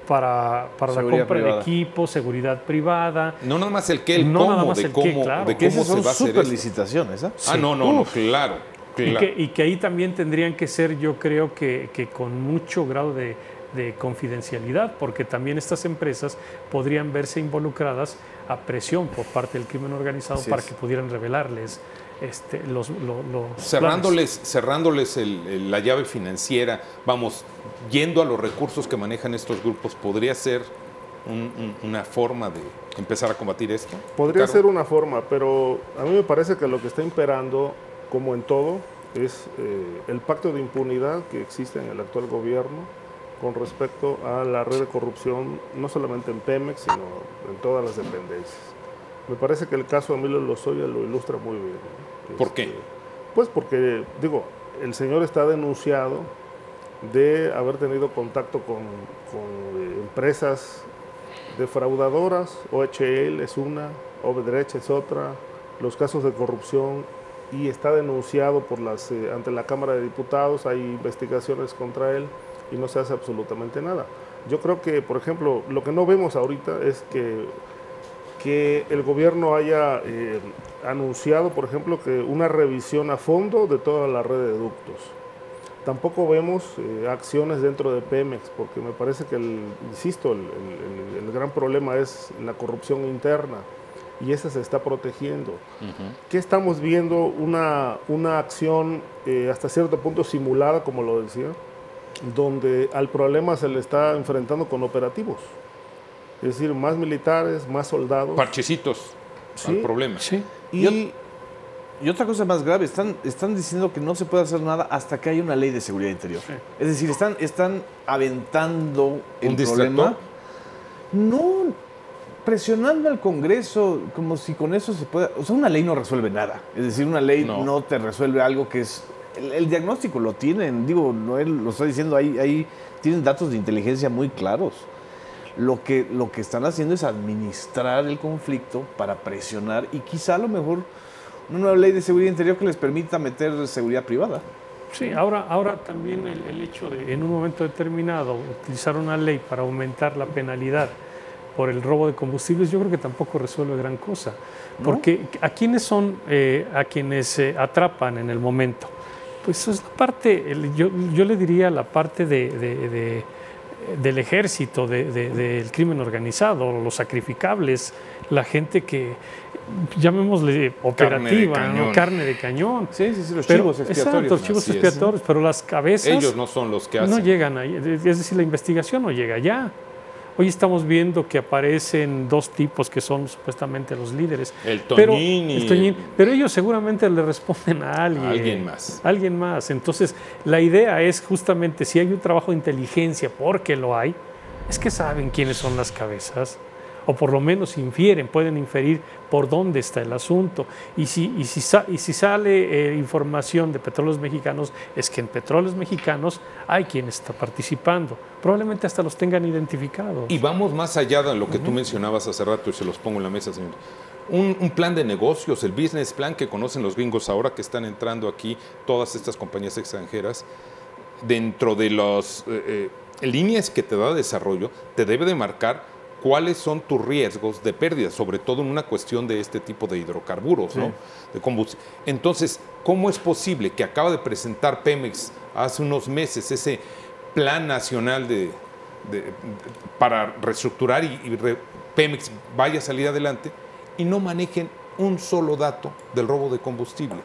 para la compra de equipos, seguridad privada. No nada más el qué, el cómo, de cómo, claro. de cómo se va a hacer esto. Licitaciones, ¿eh? Ah, no, claro. Y que ahí también tendrían que ser, yo creo que con mucho grado de confidencialidad, porque también estas empresas podrían verse involucradas a presión por parte del crimen organizado para que pudieran revelarles los cerrándoles la llave financiera, vamos, yendo a los recursos que manejan estos grupos, ¿podría ser una forma de empezar a combatir esto? Podría ser una forma, pero a mí me parece que lo que está imperando, como en todo, es el pacto de impunidad que existe en el actual gobierno con respecto a la red de corrupción, no solamente en Pemex, sino en todas las dependencias. Me parece que el caso de Emilio Lozoya lo ilustra muy bien. ¿Por qué? Pues porque, el señor está denunciado de haber tenido contacto con empresas defraudadoras, OHL es una, Odebrecht es otra, los casos de corrupción, y está denunciado ante la Cámara de Diputados, hay investigaciones contra él y no se hace absolutamente nada. Yo creo que, por ejemplo, lo que no vemos ahorita es que el gobierno haya anunciado, por ejemplo, que una revisión a fondo de toda la red de ductos. Tampoco vemos acciones dentro de Pemex, porque me parece que, el gran problema es la corrupción interna, y esa se está protegiendo. ¿Qué estamos viendo? Una acción hasta cierto punto simulada, como lo decía, donde al problema se le está enfrentando con operativos. Es decir, más militares, más soldados. Parchecitos al problema. Sí. Y otra cosa más grave, están diciendo que no se puede hacer nada hasta que haya una ley de seguridad interior. Sí. Es decir, están aventando el problema. No, presionando al Congreso como si con eso se pueda... O sea, una ley no resuelve nada. Es decir, una ley no te resuelve algo que es... El diagnóstico lo tienen, Noel lo está diciendo, ahí tienen datos de inteligencia muy claros. Lo que están haciendo es administrar el conflicto para presionar y quizá a lo mejor una nueva ley de seguridad interior que les permita meter seguridad privada. Sí, ahora también el hecho de en un momento determinado utilizar una ley para aumentar la penalidad por el robo de combustibles, yo creo que tampoco resuelve gran cosa. Porque ¿a quiénes son a quienes atrapan en el momento? Pues es la parte, yo le diría la parte del ejército, del crimen organizado, los sacrificables, la gente que, llamémosle operativa, carne de cañón. Sí, los chivos expiatorios. Exacto, los chivos expiatorios, pero las cabezas... Ellos no son los que hacen. No llegan ahí, es decir, la investigación no llega allá. Hoy estamos viendo que aparecen dos tipos que son supuestamente los líderes. El Toñín pero ellos seguramente le responden a alguien. Alguien más. Entonces, la idea es justamente, si hay un trabajo de inteligencia, porque lo hay, es que saben quiénes son las cabezas. O por lo menos pueden inferir por dónde está el asunto. Y si sale información de Petróleos Mexicanos, es que en Petróleos Mexicanos hay quien está participando. Probablemente hasta los tengan identificados. Y vamos más allá de lo que tú mencionabas hace rato, y se los pongo en la mesa, señor. Un plan de negocios, el business plan que conocen los gringos ahora que están entrando aquí, todas estas compañías extranjeras, dentro de las líneas que te da desarrollo, te debe de marcar cuáles son tus riesgos de pérdida, sobre todo en una cuestión de este tipo de hidrocarburos, ¿no? De combustible. Entonces, ¿cómo es posible que acaba de presentar Pemex hace unos meses ese plan nacional para reestructurar y Pemex vaya a salir adelante y no manejen un solo dato del robo de combustible?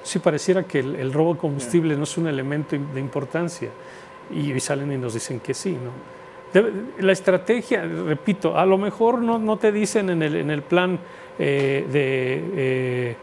Sí, pareciera que el robo de combustible no es un elemento de importancia y salen y nos dicen que sí, ¿no? La estrategia, repito, a lo mejor no te dicen en el plan de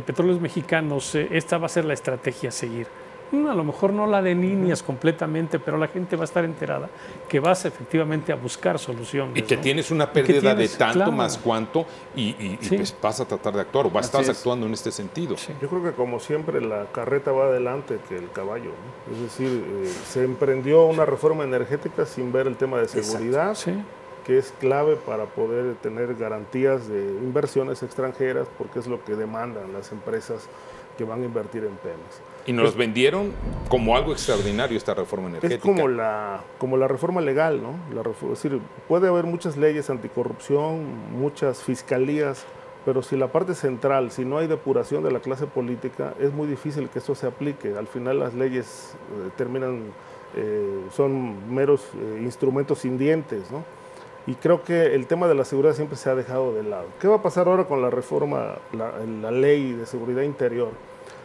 Petróleos Mexicanos, esta va a ser la estrategia a seguir. A lo mejor no la delineas completamente, pero la gente va a estar enterada que vas efectivamente a buscar soluciones. Y que ¿no? tienes una pérdida de tanto claro, más cuanto y pues vas a tratar de actuar o estás actuando en este sentido. Sí. Yo creo que como siempre la carreta va adelante que el caballo, ¿no? Es decir, se emprendió una reforma energética sin ver el tema de seguridad, Sí. que es clave para poder tener garantías de inversiones extranjeras, porque es lo que demandan las empresas que van a invertir en Pemex. Y nos vendieron como algo extraordinario esta reforma energética. Es como la reforma legal, ¿no? Es decir, puede haber muchas leyes anticorrupción, muchas fiscalías, pero si la parte central, si no hay depuración de la clase política, es muy difícil que eso se aplique. Al final las leyes son meros instrumentos sin dientes, ¿no? Y creo que el tema de la seguridad siempre se ha dejado de lado. ¿Qué va a pasar ahora con la reforma, la ley de seguridad interior?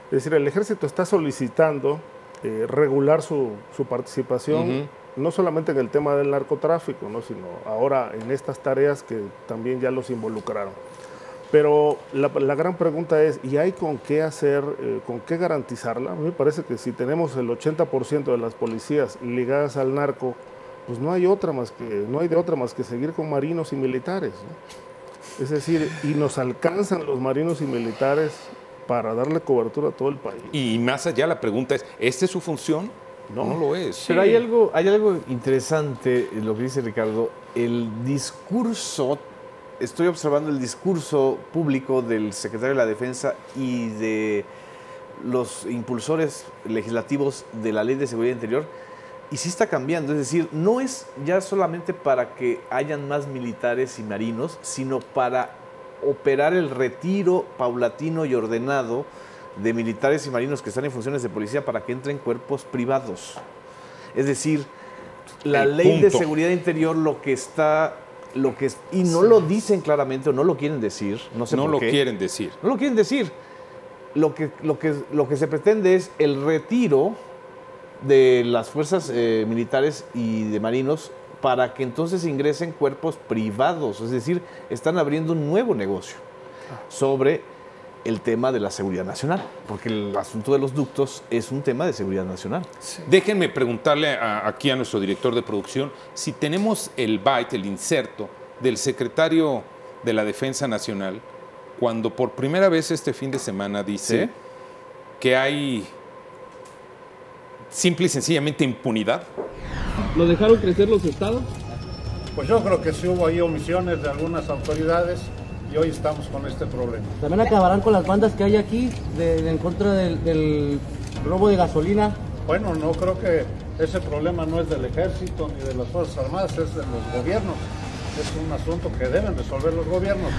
Es decir, el ejército está solicitando regular su participación, no solamente en el tema del narcotráfico, ¿no? Sino ahora en estas tareas que también ya los involucraron. Pero la gran pregunta es, ¿y hay con qué hacer, con qué garantizarla? A mí me parece que si tenemos el 80% de las policías ligadas al narco, pues no hay de otra más que seguir con marinos y militares, ¿no? Es decir, y nos alcanzan los marinos y militares para darle cobertura a todo el país. Y más allá la pregunta es, ¿esta es su función? No lo es. Pero hay algo interesante en lo que dice Ricardo. El discurso, estoy observando el discurso público del secretario de la Defensa y de los impulsores legislativos de la Ley de Seguridad Interior, y sí está cambiando. Es decir, no es ya solamente para que hayan más militares y marinos, sino para operar el retiro paulatino y ordenado de militares y marinos que están en funciones de policía para que entren cuerpos privados. Es decir, la ley de seguridad interior y no lo dicen claramente o no lo quieren decir, no sé por qué. No lo quieren decir. No lo quieren decir. Lo que se pretende es el retiro de las fuerzas militares y de marinos para que entonces ingresen cuerpos privados. Es decir, están abriendo un nuevo negocio sobre el tema de la seguridad nacional, porque el asunto de los ductos es un tema de seguridad nacional. Sí. Déjenme preguntarle aquí a nuestro director de producción si tenemos el byte, el inserto del secretario de la Defensa Nacional, cuando por primera vez este fin de semana dice que hay simple y sencillamente impunidad. ¿Lo dejaron crecer los estados? Pues yo creo que sí hubo ahí omisiones de algunas autoridades y hoy estamos con este problema. ¿También acabarán con las bandas que hay aquí en contra del robo de gasolina? Bueno, no creo que ese problema no es del ejército ni de las Fuerzas Armadas, es de los gobiernos. Es un asunto que deben resolver los gobiernos.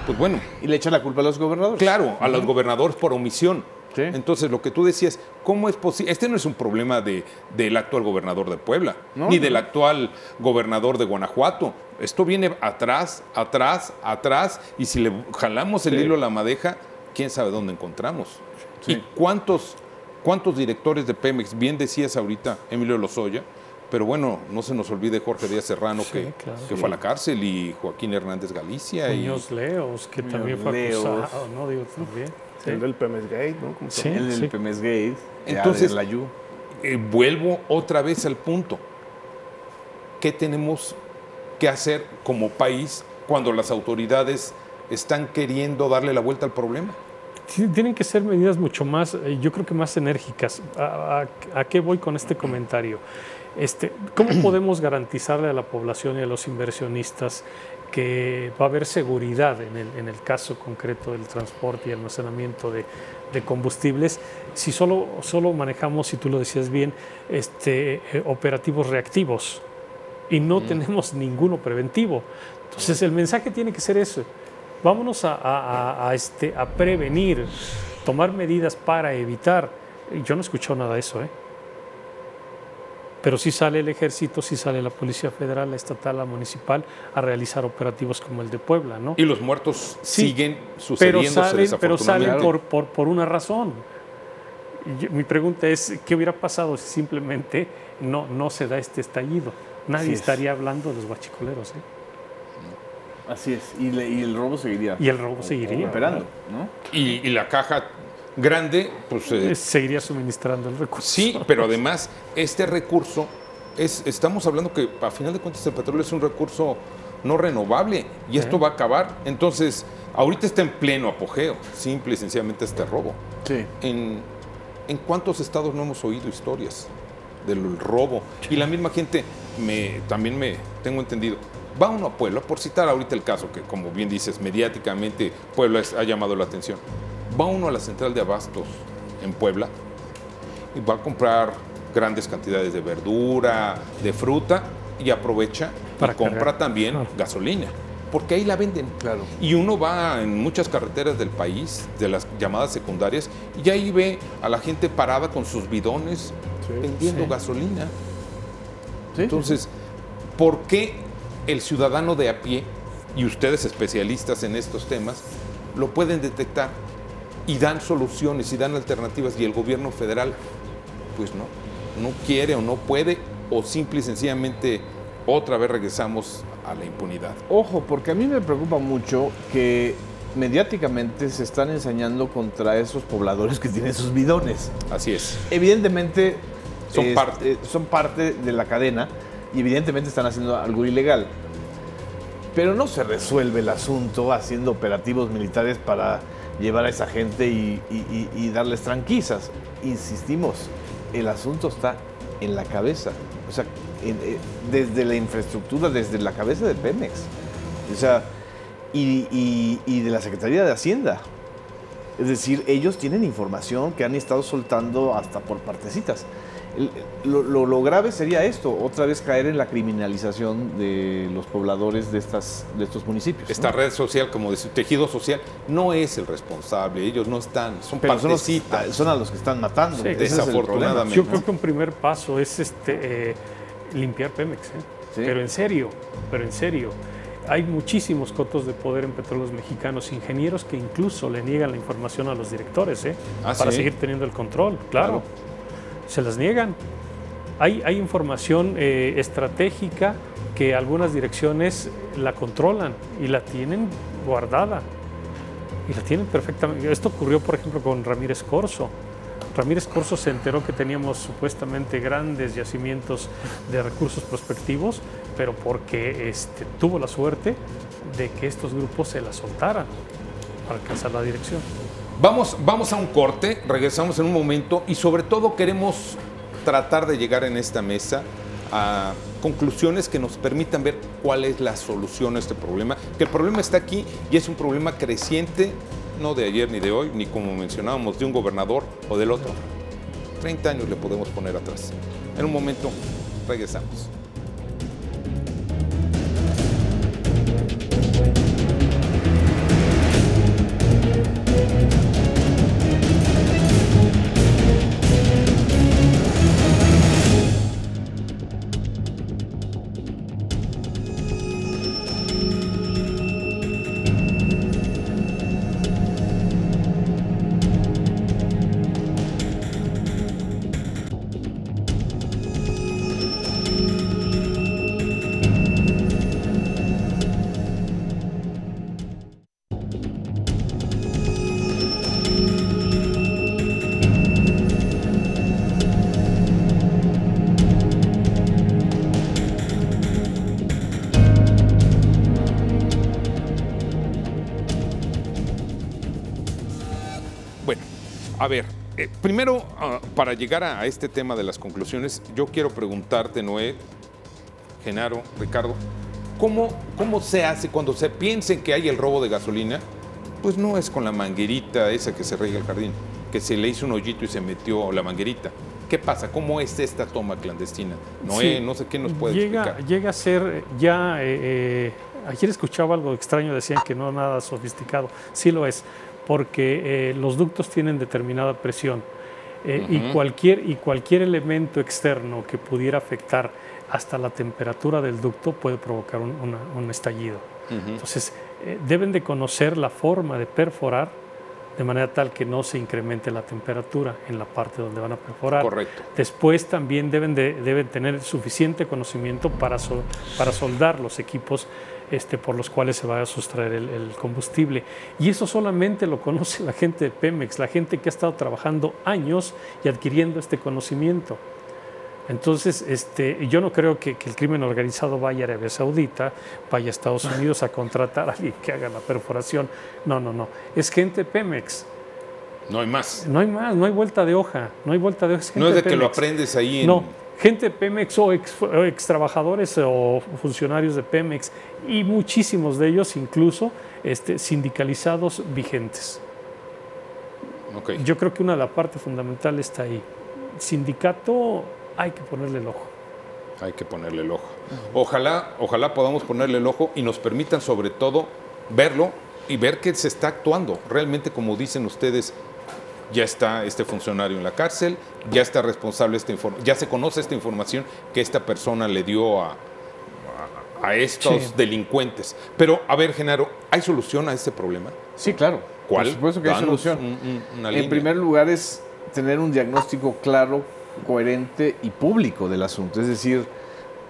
Pues bueno. ¿Y le echan la culpa a los gobernadores? Claro, a los gobernadores por omisión. Sí. Entonces, lo que tú decías, ¿cómo es posible? Este no es un problema del actual gobernador de Puebla, ni del actual gobernador de Guanajuato. Esto viene atrás, y si le jalamos el hilo a la madeja, quién sabe dónde encontramos. Sí. ¿Y cuántos directores de Pemex? Bien decías ahorita, Emilio Lozoya, pero bueno, no se nos olvide Jorge Díaz Serrano, que fue a la cárcel, y Joaquín Hernández Galicia. Muñoz Leos, que también fue acusado, ¿no? Digo, también. Sí. El del Pemex Gate, ¿no? Sí, el del Pemex Gate. Entonces, vuelvo otra vez al punto. ¿Qué tenemos que hacer como país cuando las autoridades están queriendo darle la vuelta al problema? Sí, tienen que ser medidas mucho más, yo creo que más enérgicas. ¿A qué voy con este comentario? ¿Cómo podemos garantizarle a la población y a los inversionistas que va a haber seguridad en el caso concreto del transporte y almacenamiento de combustibles si solo manejamos, si tú lo decías bien, operativos reactivos? y no tenemos ninguno preventivo. Entonces el mensaje tiene que ser eso. Vámonos a prevenir, tomar medidas para evitar. Yo no he escuchado nada de eso, pero sí sale el ejército, sí sale la Policía Federal, la estatal, la municipal a realizar operativos como el de Puebla, ¿no? Y los muertos Sí, siguen sucediéndose pero salen desafortunadamente. por una razón. Mi pregunta es, ¿qué hubiera pasado si simplemente no se da este estallido? Nadie Así es. estaría hablando de los guachicoleros, Así es. Y el robo seguiría. y el robo seguiría. Operando, ¿no? Y la caja grande, pues Seguiría suministrando el recurso. sí, pero además este recurso, estamos hablando que a final de cuentas el petróleo es un recurso no renovable y esto va a acabar. Entonces, ahorita está en pleno apogeo, simple y sencillamente este robo. Sí. ¿En cuántos estados no hemos oído historias del robo? Y la misma gente, también tengo entendido, va uno a Puebla, por citar ahorita el caso que, como bien dices, mediáticamente Puebla ha llamado la atención. Va uno a la central de abastos en Puebla y va a comprar grandes cantidades de verdura, de fruta y aprovecha Para y compra cargar. también gasolina, porque ahí la venden. Claro. Y uno va en muchas carreteras del país, de las llamadas secundarias, y ahí ve a la gente parada con sus bidones vendiendo gasolina. Sí, Entonces, ¿por qué el ciudadano de a pie, y ustedes especialistas en estos temas, lo pueden detectar y dan soluciones y dan alternativas y el gobierno federal, pues no quiere o no puede, o simple y sencillamente otra vez regresamos a la impunidad? Ojo, porque a mí me preocupa mucho que mediáticamente se están ensañando contra esos pobladores que tienen sus bidones. Así es. Evidentemente Son parte de la cadena y evidentemente están haciendo algo ilegal. Pero no se resuelve el asunto haciendo operativos militares para llevar a esa gente y darles tranquilizas. Insistimos, el asunto está en la cabeza. O sea, desde la infraestructura, desde la cabeza de Pemex. O sea, y de la Secretaría de Hacienda. Es decir, ellos tienen información que han estado soltando hasta por partecitas. Lo grave sería esto, otra vez caer en la criminalización de los pobladores de estos municipios. Esta red social, como de su tejido social, no es el responsable. Ellos no están, son Pero partecitas. son a los que están matando. Sí, Ese es el desafortunadamente. problema. Yo creo que un primer paso es limpiar Pemex, Sí. pero en serio. Hay muchísimos cotos de poder en Petróleos Mexicanos, ingenieros que incluso le niegan la información a los directores para ¿sí? seguir teniendo el control, claro. Se las niegan. Hay información estratégica que algunas direcciones la controlan y la tienen guardada. Y la tienen perfectamente. Esto ocurrió, por ejemplo, con Ramírez Corzo. Ramírez Corzo se enteró que teníamos supuestamente grandes yacimientos de recursos prospectivos, pero porque tuvo la suerte de que estos grupos se la soltaran para alcanzar la dirección. Vamos a un corte, regresamos en un momento y sobre todo queremos tratar de llegar en esta mesa a conclusiones que nos permitan ver cuál es la solución a este problema, que el problema está aquí y es un problema creciente, no de ayer ni de hoy, ni como mencionábamos, de un gobernador o del otro. 30 años le podemos poner atrás. En un momento, regresamos. Bueno, a ver, primero, para llegar a este tema de las conclusiones, yo quiero preguntarte, Noé, Genaro, Ricardo, ¿cómo se hace cuando se piense que hay el robo de gasolina? Pues no es con la manguerita esa que se riega el jardín, que se le hizo un hoyito y se metió la manguerita. ¿Qué pasa? ¿Cómo es esta toma clandestina? Sí. No sé qué nos puede explicar. Llega a ser ya... ayer escuchaba algo extraño, decían que no nada sofisticado. Sí lo es, porque los ductos tienen determinada presión y cualquier elemento externo que pudiera afectar hasta la temperatura del ducto puede provocar un estallido. Entonces, deben de conocer la forma de perforar de manera tal que no se incremente la temperatura en la parte donde van a perforar. Correcto. Después también deben tener suficiente conocimiento para soldar los equipos por los cuales se va a sustraer el combustible. Y eso solamente lo conoce la gente de Pemex, la gente que ha estado trabajando años y adquiriendo este conocimiento. Entonces, yo no creo que el crimen organizado vaya a Arabia Saudita, vaya a Estados Unidos a contratar a alguien que haga la perforación. No. Es gente de Pemex. No hay más. No hay más, no hay vuelta de hoja. No hay vuelta de hoja. No es de que lo aprendes ahí en... No, gente de Pemex o ex trabajadores o funcionarios de Pemex y muchísimos de ellos incluso sindicalizados vigentes. Okay. Yo creo que una de las partes fundamentales está ahí. Sindicato... hay que ponerle el ojo. Hay que ponerle el ojo. Ojalá podamos ponerle el ojo y nos permitan sobre todo verlo y ver que se está actuando. Realmente, como dicen ustedes, ya está este funcionario en la cárcel, ya está responsable, ya se conoce esta información que esta persona le dio a estos delincuentes. Pero, a ver, Genaro, ¿hay solución a este problema? Sí, claro. ¿Cuál? Por supuesto que hay solución. En primer lugar es tener un diagnóstico claro, coherente y público del asunto. Es decir,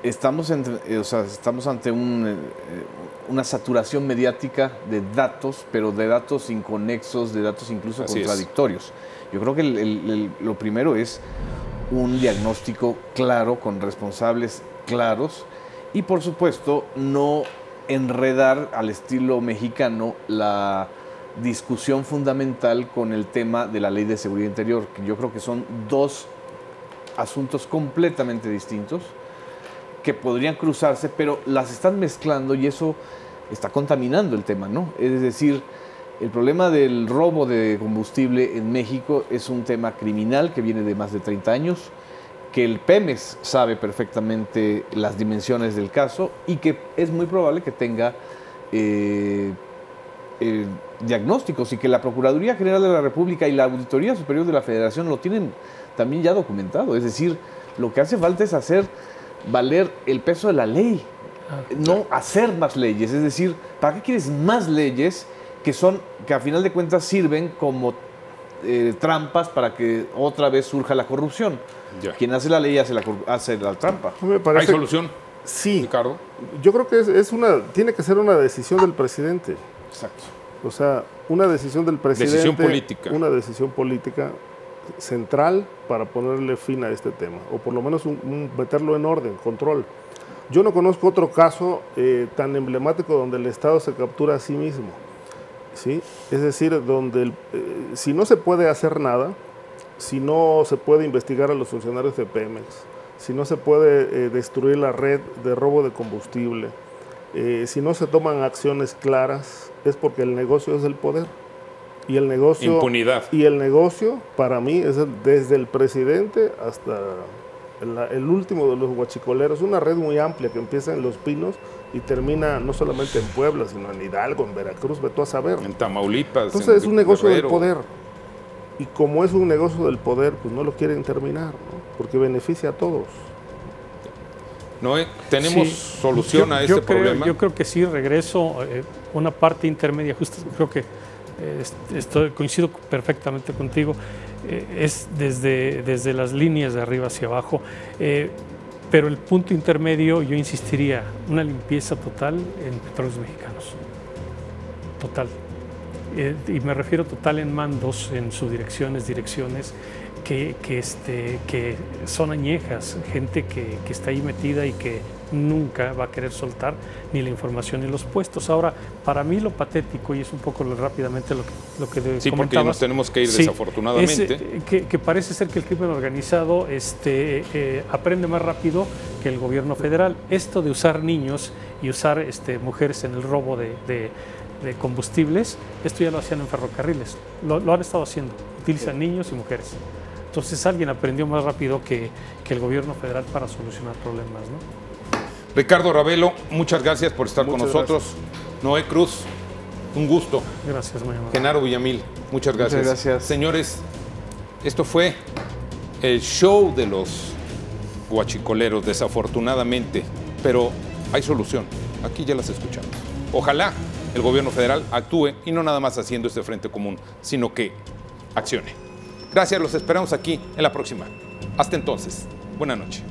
estamos ante una saturación mediática de datos, pero de datos inconexos, de datos incluso contradictorios. Yo creo que lo primero es un diagnóstico claro, con responsables claros y, por supuesto, no enredar al estilo mexicano la discusión fundamental con el tema de la Ley de Seguridad Interior, que yo creo que son dos asuntos completamente distintos que podrían cruzarse, pero las están mezclando y eso está contaminando el tema, ¿no? Es decir, el problema del robo de combustible en México es un tema criminal que viene de más de 30 años, que el Pemex sabe perfectamente las dimensiones del caso y que es muy probable que tenga diagnósticos y que la Procuraduría General de la República y la Auditoría Superior de la Federación lo tienen también ya documentado. Es decir, lo que hace falta es hacer valer el peso de la ley, no hacer más leyes. Es decir, ¿para qué quieres más leyes que a final de cuentas sirven como trampas para que otra vez surja la corrupción? Ya. Quien hace la ley hace la trampa. ¿Hay solución? Sí. Ricardo. Yo creo que tiene que ser una decisión del presidente. Exacto. O sea, una decisión del presidente. Decisión política. Una decisión política central para ponerle fin a este tema, o por lo menos meterlo en orden, control. Yo no conozco otro caso tan emblemático donde el Estado se captura a sí mismo, ¿sí? Es decir, donde si no se puede hacer nada, si no se puede investigar a los funcionarios de Pemex, si no se puede destruir la red de robo de combustible, si no se toman acciones claras, es porque el negocio es el poder. Y el negocio, impunidad. Y el negocio, para mí, es desde el presidente hasta el último de los huachicoleros. Una red muy amplia que empieza en Los Pinos y termina no solamente en Puebla, sino en Hidalgo, en Veracruz, ve tú a saber. En Tamaulipas. Entonces es un negocio del poder. Y como es un negocio del poder, pues no lo quieren terminar, ¿no? Porque beneficia a todos. Noé, ¿tenemos solución a este problema? Yo creo que sí, regreso. Una parte intermedia, justo creo que coincido perfectamente contigo, es desde las líneas de arriba hacia abajo, pero el punto intermedio, yo insistiría, una limpieza total en Petróleos Mexicanos, total, y me refiero total en mandos, en subdirecciones, direcciones que son añejas, gente que está ahí metida y que nunca va a querer soltar ni la información ni los puestos. Ahora, para mí lo patético, y es un poco rápidamente lo que sí, comentabas, porque nos tenemos que ir desafortunadamente. Que parece ser que el crimen organizado aprende más rápido que el gobierno federal. Esto de usar niños y usar mujeres en el robo de combustibles, esto ya lo hacían en ferrocarriles, lo han estado haciendo, utilizan niños y mujeres. Entonces alguien aprendió más rápido que el gobierno federal para solucionar problemas, ¿no? Ricardo Ravelo, muchas gracias por estar con Muchas nosotros. Noé Cruz, un gusto. Gracias, muy amable. Genaro Villamil, muchas gracias. Muchas gracias. Señores, esto fue el show de los guachicoleros, desafortunadamente, pero hay solución. Aquí ya las escuchamos. Ojalá el gobierno federal actúe y no nada más haciendo este frente común, sino que accione. Gracias, los esperamos aquí en la próxima. Hasta entonces, buena noche.